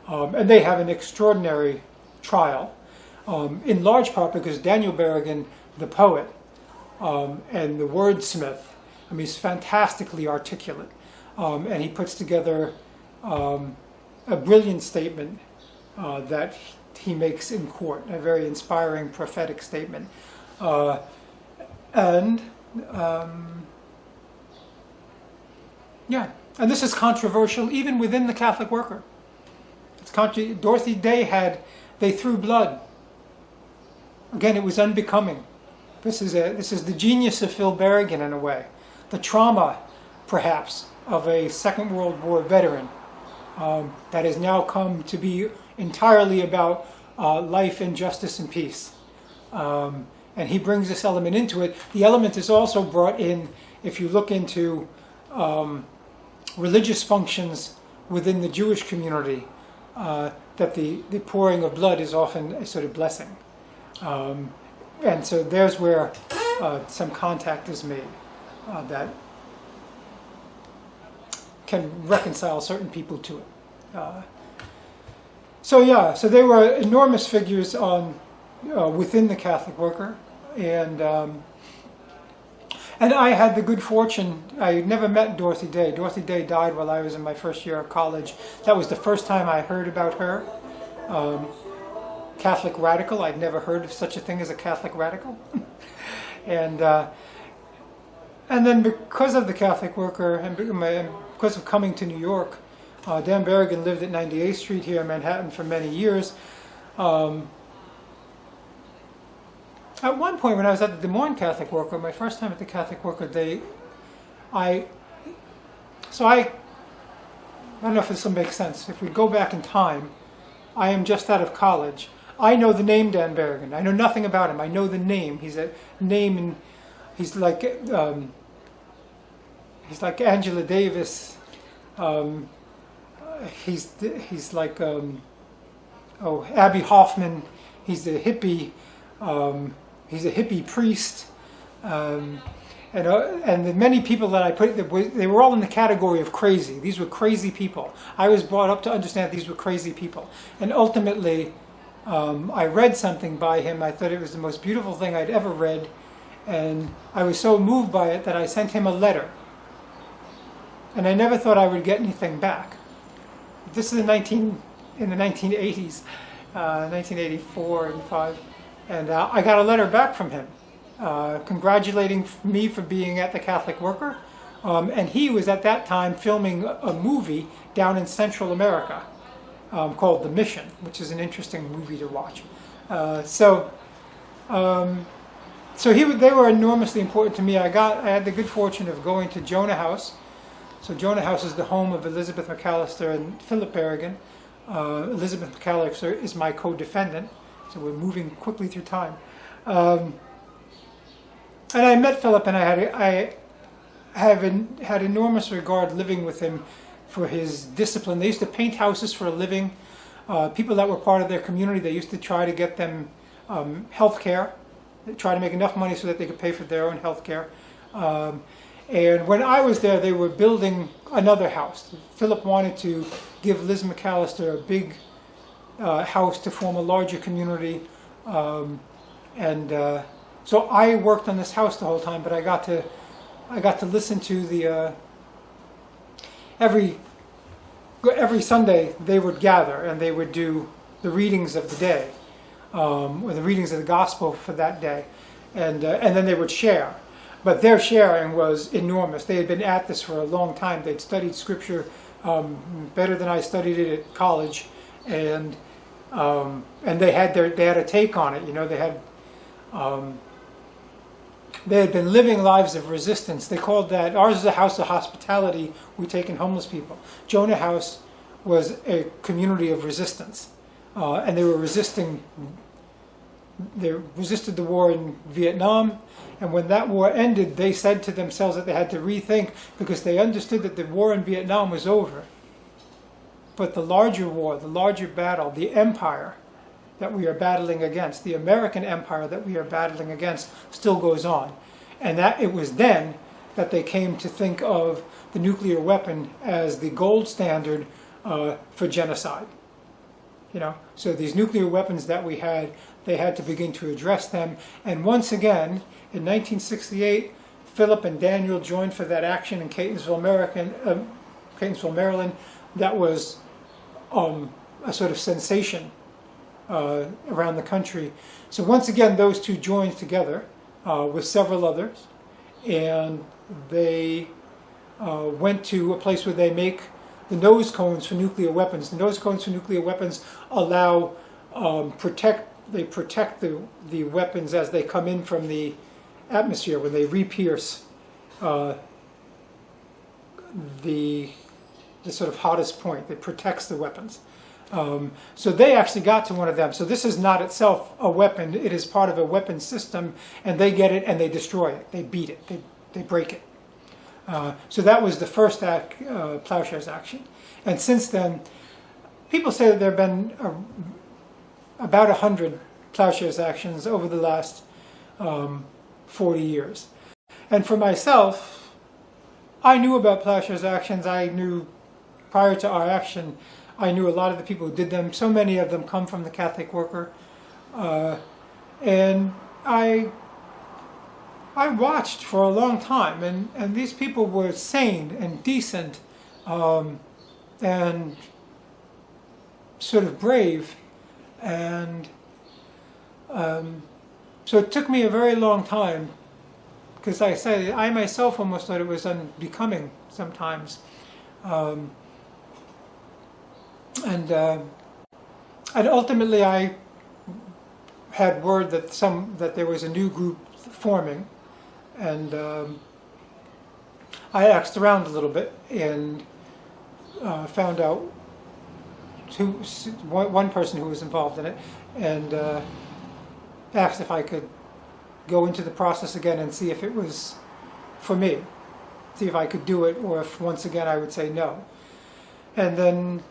And they have an extraordinary trial, in large part because Daniel Berrigan, the poet, and the wordsmith, he's fantastically articulate, and he puts together a brilliant statement that he makes in court, a very inspiring prophetic statement. And this is controversial even within the Catholic worker. Dorothy Day they threw blood. Again, it was unbecoming. This is the genius of Phil Berrigan in a way. The trauma, perhaps, of a Second World War veteran that has now come to be entirely about life and justice and peace. And he brings this element into it. The element is also brought in, if you look into religious functions within the Jewish community, that the pouring of blood is often a sort of blessing. And so there's where some contact is made that can reconcile certain people to it. So they were enormous figures within the Catholic worker, and I had the good fortune. I never met Dorothy Day. Dorothy Day died while I was in my first year of college. That was the first time I heard about her. Catholic radical. I'd never heard of such a thing as a Catholic radical. And then because of the Catholic worker and because of coming to New York, Dan Berrigan lived at 98th Street here in Manhattan for many years. At one point when I was at the Des Moines Catholic Worker, my first time at the Catholic Worker, I don't know if this will make sense. If we go back in time, I am just out of college. I know the name Dan Berrigan. I know nothing about him. I know the name. He's a name, and he's like Angela Davis. He's like Abby Hoffman. He's a hippie. He's a hippie priest. And the many people that I put, they were all in the category of crazy. These were crazy people. I was brought up to understand these were crazy people. And ultimately, I read something by him. I thought it was the most beautiful thing I'd ever read. And I was so moved by it that I sent him a letter. And I never thought I would get anything back. This is in the 1980s, 1984, 85. And I got a letter back from him. Congratulating me for being at the Catholic Worker. And he was at that time filming a movie down in Central America called The Mission, which is an interesting movie to watch. They were enormously important to me. I had the good fortune of going to Jonah House. So Jonah House is the home of Elizabeth McAllister and Philip Berrigan. Elizabeth McAllister is my co-defendant, so we're moving quickly through time. And I met Philip, and I had enormous regard living with him for his discipline. They used to paint houses for a living. People that were part of their community, they used to try to get them health care, try to make enough money so that they could pay for their own health care. And when I was there, they were building another house. Philip wanted to give Liz McAllister a big house to form a larger community. So I worked on this house the whole time, but I got to listen to the every Sunday they would gather and they would do the readings of the day, or the readings of the gospel for that day, and then they would share. But their sharing was enormous. They had been at this for a long time. They'd studied scripture better than I studied it at college, and they had a take on it. You know, they had been living lives of resistance. They called that, ours is a house of hospitality. We take in homeless people. Jonah House was a community of resistance, and they resisted the war in Vietnam. And when that war ended, they said to themselves that they had to rethink, because they understood that the war in Vietnam was over. But the larger war, the larger battle, the empire that we are battling against, the American empire that we are battling against, still goes on. And that it was then that they came to think of the nuclear weapon as the gold standard for genocide. You know, so these nuclear weapons that we had, they had to begin to address them. And once again, in 1968, Philip and Daniel joined for that action in Catonsville, Maryland. That was a sort of sensation around the country. So once again, those two joined together with several others, and they went to a place where they make the nose cones for nuclear weapons. The nose cones for nuclear weapons allow protect the weapons as they come in from the atmosphere when they re-pierce the sort of hottest point. It protects the weapons. So they actually got to one of them. So this is not itself a weapon. It is part of a weapon system, and they get it and they destroy it. They beat it. They break it. So that was the first Plowshares action. And since then, people say that there have been about 100 Plowshares actions over the last 40 years. And for myself, I knew about Plowshares actions. I knew prior to our action, I knew a lot of the people who did them. So many of them come from the Catholic Worker. And I watched for a long time, and these people were sane and decent and sort of brave. And so it took me a very long time, because like I said, I myself almost thought it was unbecoming sometimes. And ultimately I had word that there was a new group forming, and I asked around a little bit and found out one person who was involved in it, and asked if I could go into the process again and see if it was for me, see if I could do it, or if once again I would say no. And then,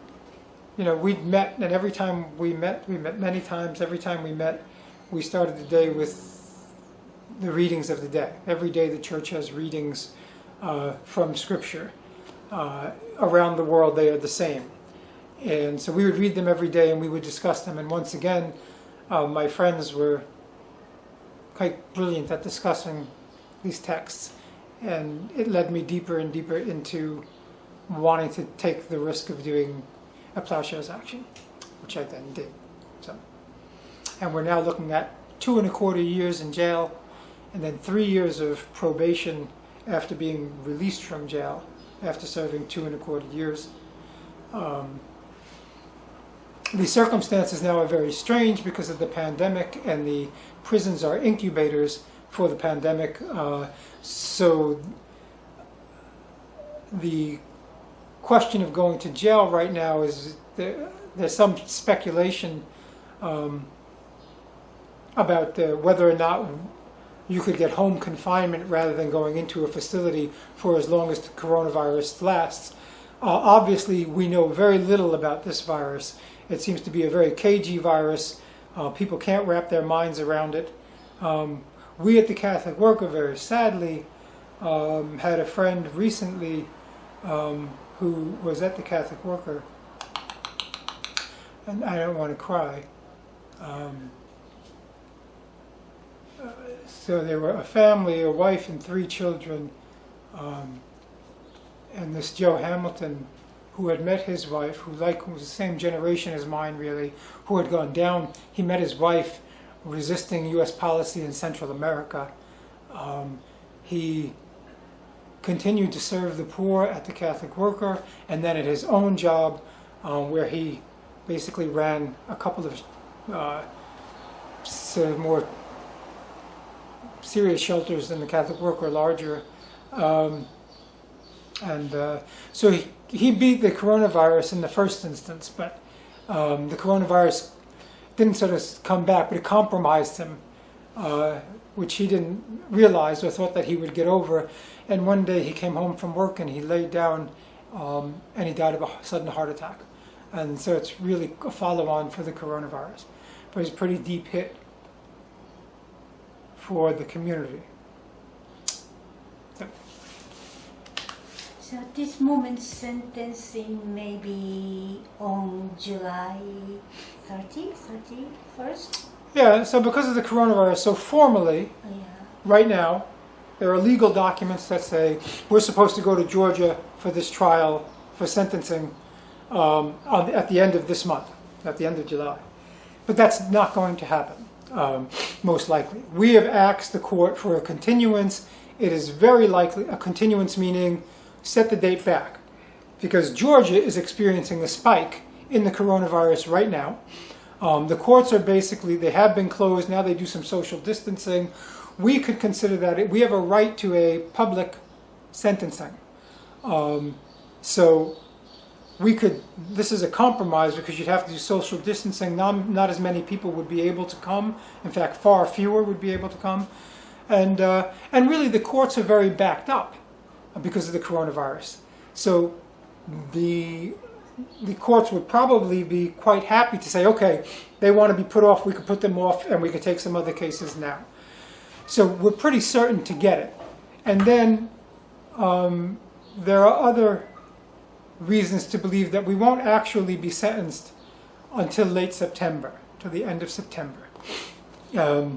you know, we'd met, and every time we met many times. Every time we met, we started the day with the readings of the day. Every day the church has readings from Scripture. Around the world they are the same. And so we would read them every day and we would discuss them. And once again, my friends were quite brilliant at discussing these texts. And it led me deeper and deeper into wanting to take the risk of doing a Plowshares action, which I then did. So, and we're now looking at 2.25 years in jail, and then 3 years of probation after being released from jail, after serving 2.25 years. The circumstances now are very strange because of the pandemic, and the prisons are incubators for the pandemic. So the question of going to jail right now is there's some speculation about whether or not you could get home confinement rather than going into a facility for as long as the coronavirus lasts. Obviously, we know very little about this virus. It seems to be a very cagey virus. People can't wrap their minds around it. We at the Catholic Worker, very sadly, had a friend recently who was at the Catholic Worker, and I don't want to cry. So they were a family, a wife and 3 children, and this Joe Hamilton, who had met his wife, who was the same generation as mine really, who had gone down. He met his wife resisting U.S. policy in Central America. He continued to serve the poor at the Catholic Worker, and then at his own job, where he basically ran a couple of sort of more serious shelters than the Catholic Worker, larger. So he beat the coronavirus in the first instance, but the coronavirus didn't sort of come back, but it compromised him, which he didn't realize or thought that he would get over. And one day he came home from work and he laid down and he died of a sudden heart attack. And so it's really a follow-on for the coronavirus. But it's a pretty deep hit for the community. So at this moment, sentencing may be on July 31st? Yeah, so because of the coronavirus, so formally, right now, there are legal documents that say we're supposed to go to Georgia for this trial, for sentencing, at the end of this month, at the end of July. But that's not going to happen, most likely. We have asked the court for a continuance. It is very likely, a continuance meaning set the date back, because Georgia is experiencing a spike in the coronavirus right now. The courts are basically, they have been closed, now they do some social distancing. We could consider that, we have a right to a public sentencing. So we could, this is a compromise because you'd have to do social distancing. Not as many people would be able to come. In fact, far fewer would be able to come. And really the courts are very backed up because of the coronavirus. So the courts would probably be quite happy to say, okay, they want to be put off, we could put them off and we could take some other cases now. So we're pretty certain to get it. And then there are other reasons to believe that we won't actually be sentenced until late September, to the end of September. Yeah.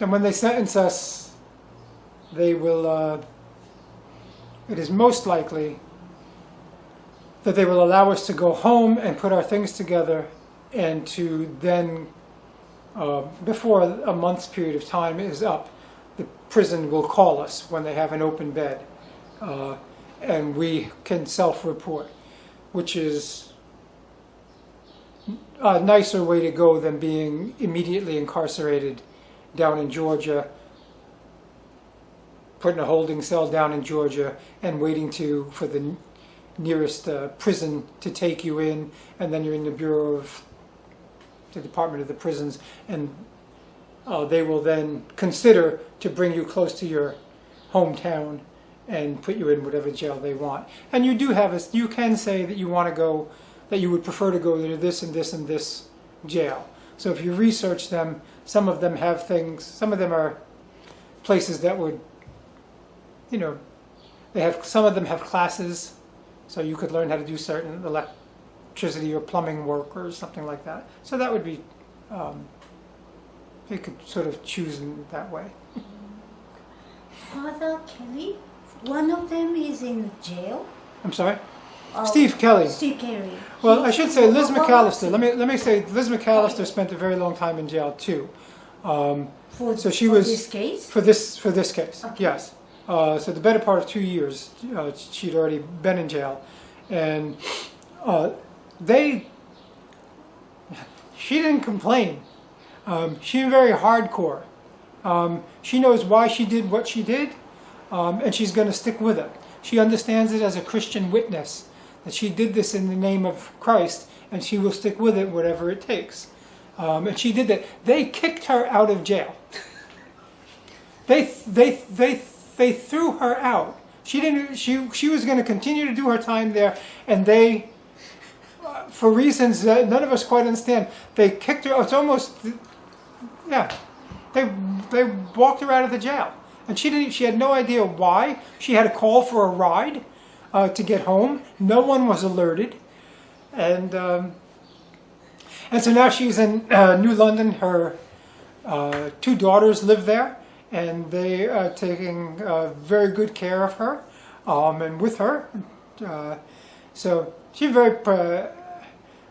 And when they sentence us, they will, it is most likely that they will allow us to go home and put our things together and to then, before a month's period of time is up, the prison will call us when they have an open bed, and we can self-report, which is a nicer way to go than being immediately incarcerated down in Georgia, put in a holding cell down in Georgia, and waiting for the nearest prison to take you in, and then you're in the the Department of the Prisons, and they will then consider to bring you close to your hometown and put you in whatever jail they want. And you do have you can say that you want to go, that you would prefer to go to this and this and this jail. So if you research them, some of them have things, some of them are places that would, some of them have classes, so you could learn how to do certain electricity or plumbing work or something like that. So that would be, they could sort of choose in that way. Father Kelly, one of them is in jail. I'm sorry? Steve Kelly. Steve Kelly. Well, I should say Liz McAllister. Let me say Liz McAllister spent a very long time in jail too. So she was this case? For this case. Okay. Yes. So the better part of 2 years, she'd already been in jail, and she didn't complain. She's very hardcore. She knows why she did what she did, and she's going to stick with it. She understands it as a Christian witness, that she did this in the name of Christ, and she will stick with it whatever it takes. And she did that. They kicked her out of jail. They they threw her out. She didn't. She was going to continue to do her time there, and they, for reasons that none of us quite understand, they kicked her. It's almost, yeah. They walked her out of the jail, and she had no idea why. She had to call for a ride to get home. No one was alerted, and so now she's in New London. Her two daughters live there, and they are taking very good care of her and with her. So she's very.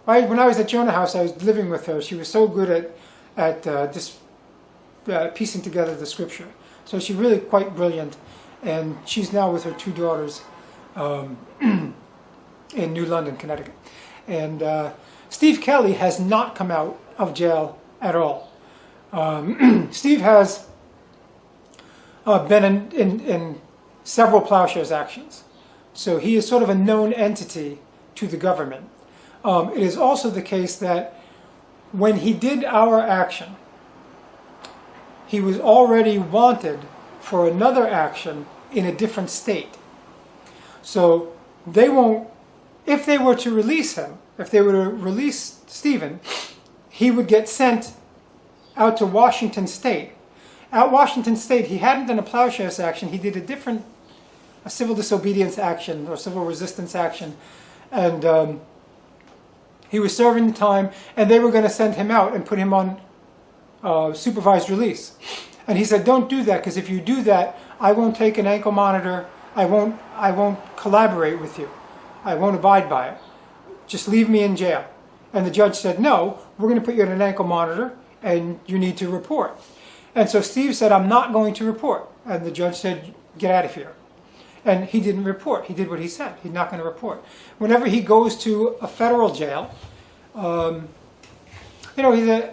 When I was at Jonah House, I was living with her. She was so good at just piecing together the scripture. So she's really quite brilliant, and she's now with her two daughters in New London, Connecticut. And Steve Kelly has not come out of jail at all. Steve has been in several Plowshares actions. So he is sort of a known entity to the government. It is also the case that when he did our action, he was already wanted for another action in a different state. So they won't, if they were to release him, if they were to release Stephen, he would get sent out to Washington State. At Washington State, he hadn't done a Plowshares action, he did a civil disobedience action or civil resistance action. And he was serving the time, and they were going to send him out and put him on supervised release. And he said, don't do that, because if you do that, I won't take an ankle monitor, I won't collaborate with you. I won't abide by it. Just leave me in jail. And the judge said, no, we're going to put you on an ankle monitor, and you need to report. And so Steve said, I'm not going to report. And the judge said, get out of here. And he didn't report. He did what he said. He's not going to report. Whenever he goes to a federal jail, he's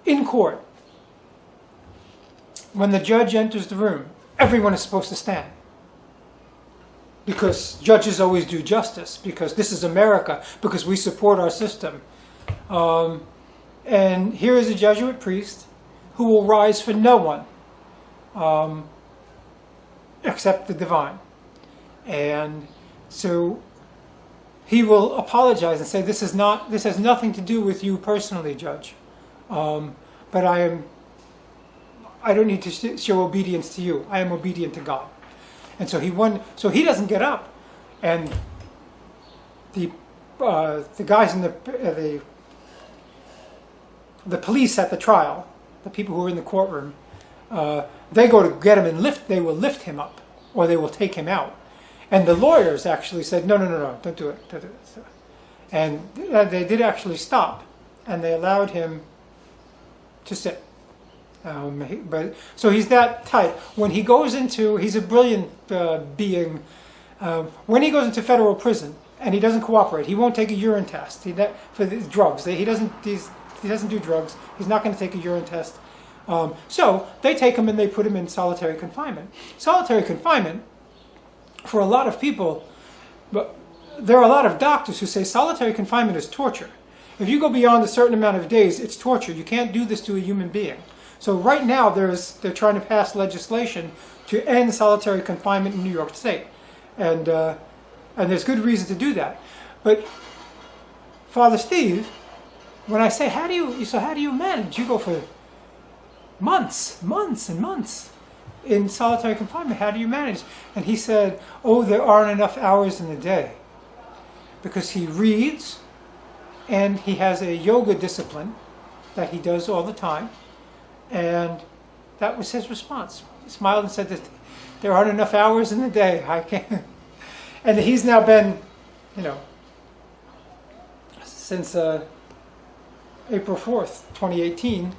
in court. When the judge enters the room, everyone is supposed to stand. Because judges always do justice. Because this is America. Because we support our system. And here is a Jesuit priest who will rise for no one except the divine. And so he will apologize and say, this has nothing to do with you personally, Judge. But I don't need to show obedience to you. I am obedient to God. And so he doesn't get up. And the guys in the police at the trial, the people who are in the courtroom, they go to get him and they will lift him up, or they will take him out. And the lawyers actually said, no, don't do it. Don't do it. And they did actually stop, and they allowed him to sit. So he's that tight. When he goes he's a brilliant being. When he goes into federal prison and he doesn't cooperate, he won't take a urine test for the drugs. He doesn't do drugs. He's not going to take a urine test. So they take him and they put him in solitary confinement. Solitary confinement, for a lot of people, but there are a lot of doctors who say solitary confinement is torture. If you go beyond a certain amount of days, it's torture. You can't do this to a human being. So right now they're trying to pass legislation to end solitary confinement in New York State, and there's good reason to do that. But Father Steve, when I say how do you manage? You go for months and months in solitary confinement. How do you manage? And he said, oh, there aren't enough hours in the day, because he reads and he has a yoga discipline that he does all the time. And that was his response. He smiled and said that there aren't enough hours in the day. I can't. And he's now been, since April 4th, 2018,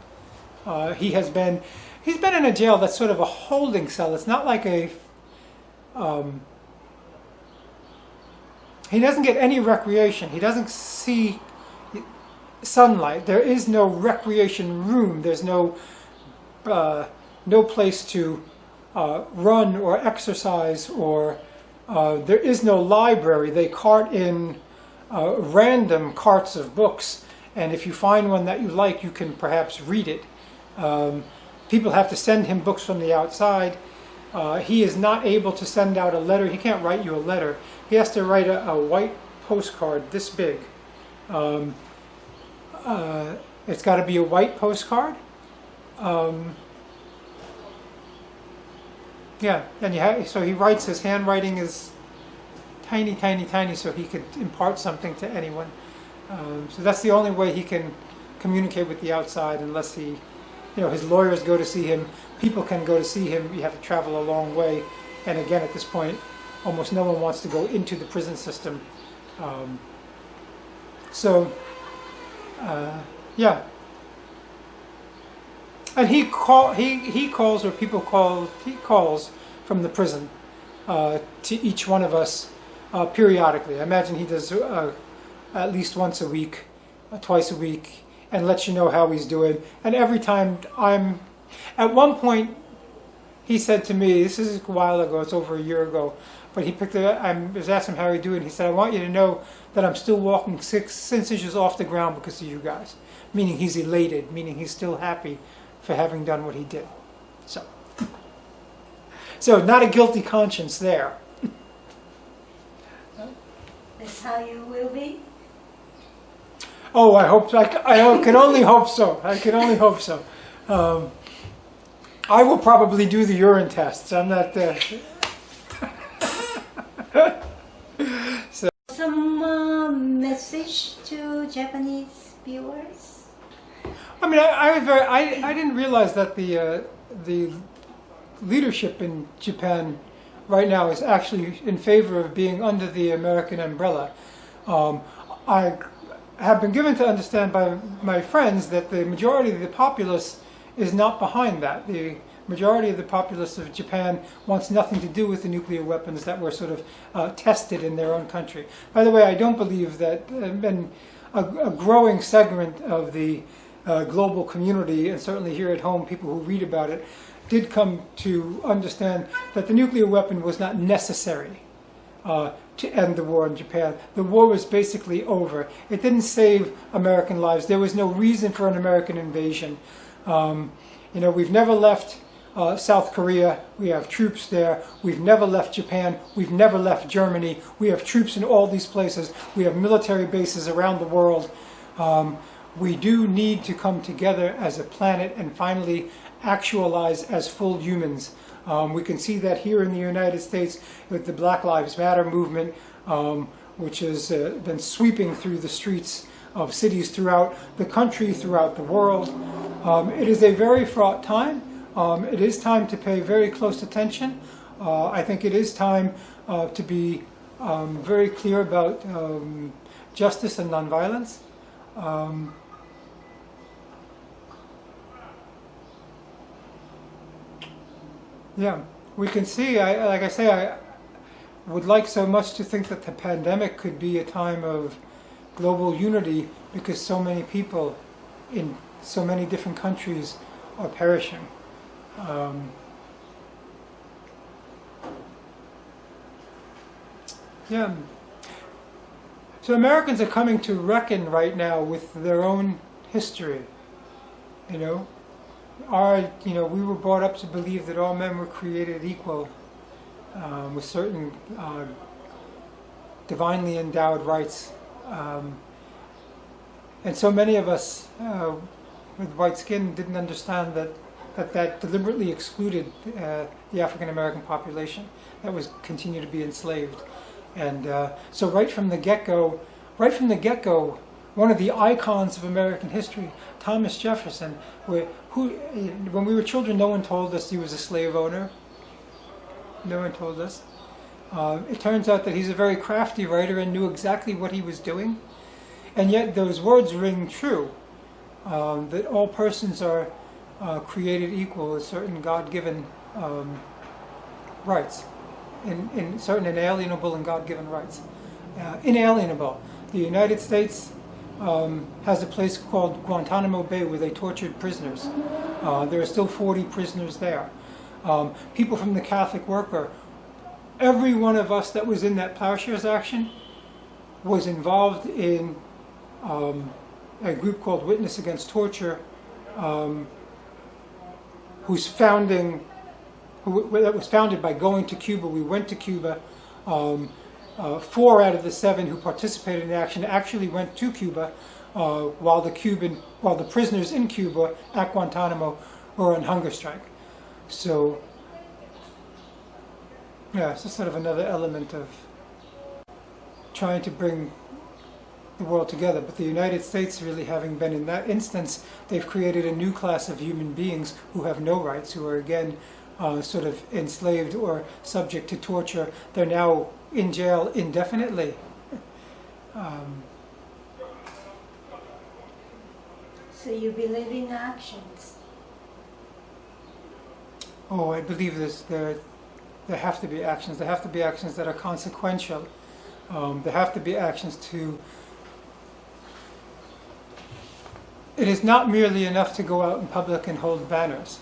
he's been in a jail that's sort of a holding cell. It's not like he doesn't get any recreation. He doesn't see sunlight. There is no recreation room. There's no place to run or exercise, or there is no library. They cart in random carts of books, and if you find one that you like, you can perhaps read it. people have to send him books from the outside. He is not able to send out a letter. He can't write you a letter. He has to write a white postcard this big. It's got to be a white postcard. Yeah, and so he writes, his handwriting is tiny, tiny, tiny, so he could impart something to anyone. So that's the only way he can communicate with the outside, unless he, his lawyers go to see him, people can go to see him, you have to travel a long way. And again, at this point, almost no one wants to go into the prison system. Yeah. And he calls, or people call, he calls from the prison to each one of us periodically. I imagine he does at least once a week, twice a week, and lets you know how he's doing. And every time at one point, he said to me, this is a while ago, it's over a year ago, but he picked it up, I was asking him how he's doing. He said, I want you to know that I'm still walking 6 inches off the ground because of you guys. Meaning he's elated, meaning he's still happy for having done what he did. So not a guilty conscience there. That's how you will be? Oh, I hope so. I can only hope so. I can only hope so. I will probably do the urine tests. I'm not there. Some message to Japanese viewers? I mean, I didn't realize that the leadership in Japan right now is actually in favor of being under the American umbrella. I have been given to understand by my friends that the majority of the populace is not behind that. The majority of the populace of Japan wants nothing to do with the nuclear weapons that were sort of tested in their own country. By the way, I don't believe that a growing segment of the global community, and certainly here at home, people who read about it, did come to understand that the nuclear weapon was not necessary to end the war in Japan. The war was basically over. It didn't save American lives. There was no reason for an American invasion. We've never left South Korea. We have troops there. We've never left Japan. We've never left Germany. We have troops in all these places. We have military bases around the world. We do need to come together as a planet and finally actualize as full humans. We can see that here in the United States with the Black Lives Matter movement, which has been sweeping through the streets of cities throughout the country, throughout the world. It is a very fraught time. It is time to pay very close attention. I think it is time to be very clear about justice and nonviolence. Yeah, we can see, like I say, I would like so much to think that the pandemic could be a time of global unity because so many people in so many different countries are perishing. Yeah. So Americans are coming to reckon right now with their own history. We were brought up to believe that all men were created equal with certain divinely endowed rights. And so many of us with white skin didn't understand that deliberately excluded the African American population that was continued to be enslaved. And so right from the get-go, one of the icons of American history, Thomas Jefferson, when we were children, no one told us he was a slave owner. No one told us. It turns out that he's a very crafty writer and knew exactly what he was doing. And yet those words ring true, that all persons are created equal with certain God-given rights, in certain inalienable and God-given rights. Inalienable. The United States has a place called Guantanamo Bay where they tortured prisoners. There are still 40 prisoners there. People from the Catholic Worker, every one of us that was in that Plowshares action was involved in a group called Witness Against Torture, that was founded by going to Cuba. We went to Cuba. 4 out of the 7 who participated in the action actually went to Cuba, while the prisoners in Cuba at Guantanamo were on hunger strike. So, yeah, it's just sort of another element of trying to bring the world together. But the United States, really having been in that instance, they've created a new class of human beings who have no rights, who are again sort of enslaved or subject to torture. They're now in jail indefinitely. So you believe in actions? Oh, I believe there have to be actions. There have to be actions that are consequential. There have to be actions to... It is not merely enough to go out in public and hold banners.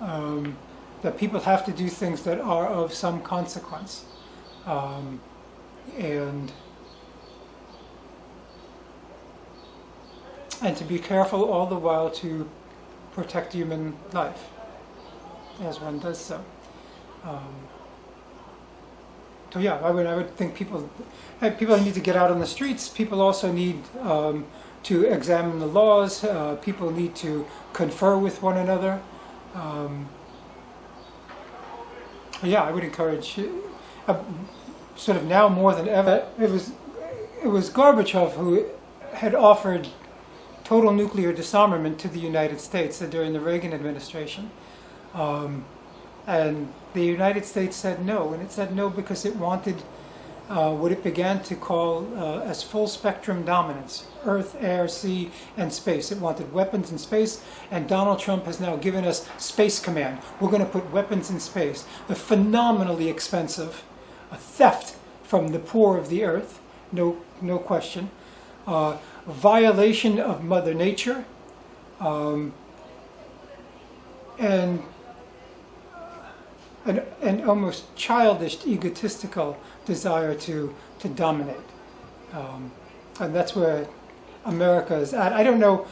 That people have to do things that are of some consequence. And to be careful all the while to protect human life, as one does so. So yeah, I would think people need to get out on the streets. People also need to examine the laws. People need to confer with one another. Yeah, I would encourage, sort of now more than ever. It was Gorbachev who had offered total nuclear disarmament to the United States during the Reagan administration. And the United States said no, and it said no because it wanted what it began to call as full spectrum dominance: earth, air, sea, and space. It wanted weapons in space, and Donald Trump has now given us Space Command. We're going to put weapons in space. They're phenomenally expensive, a theft from the poor of the earth, no question. Violation of Mother Nature, and an almost childish, egotistical desire to dominate. And that's where America is at. I don't know,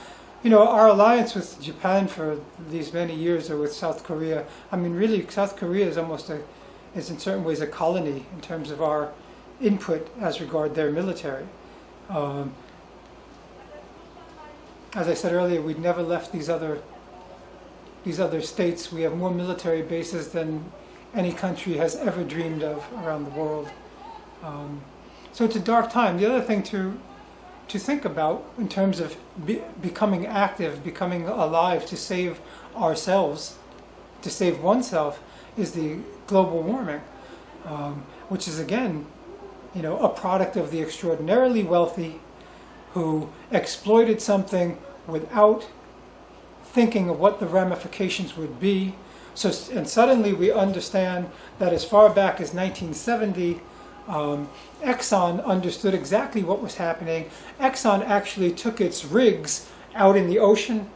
our alliance with Japan for these many years, or with South Korea, I mean, really, South Korea is almost is in certain ways a colony in terms of our input as regard their military. As I said earlier, we'd never left these other states. We have more military bases than any country has ever dreamed of around the world. So it's a dark time. The other thing to think about in terms of becoming active, becoming alive to save ourselves, to save oneself, is the global warming, which is again, a product of the extraordinarily wealthy who exploited something without thinking of what the ramifications would be. And suddenly we understand that as far back as 1970, Exxon understood exactly what was happening. Exxon actually took its rigs out in the ocean,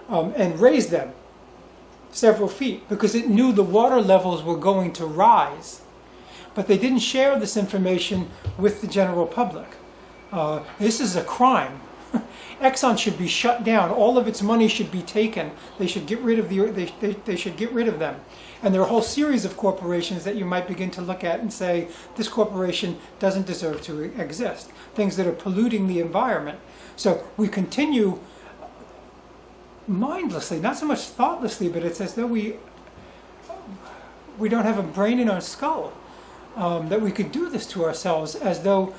and raised them several feet because it knew the water levels were going to rise. But they didn't share this information with the general public. This is a crime. Exxon should be shut down. All of its money should be taken. They should get rid of they should get rid of them. And there are a whole series of corporations that you might begin to look at and say, this corporation doesn't deserve to exist. Things that are polluting the environment. So we continue mindlessly, not so much thoughtlessly, but it's as though we don't have a brain in our skull. That we could do this to ourselves, as though,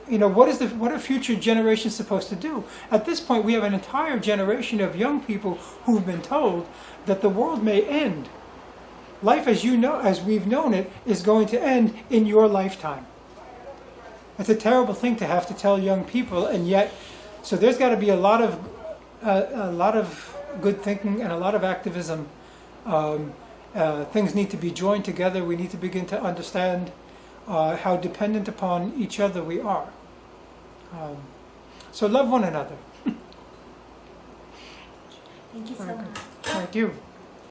what are future generations supposed to do? At this point, we have an entire generation of young people who've been told that the world may end. Life as we've known it, is going to end in your lifetime. It's a terrible thing to have to tell young people, and yet, so there's got to be a lot of good thinking and a lot of activism. Things need to be joined together. We need to begin to understand how dependent upon each other we are. So love one another. Thank you so much. Thank you.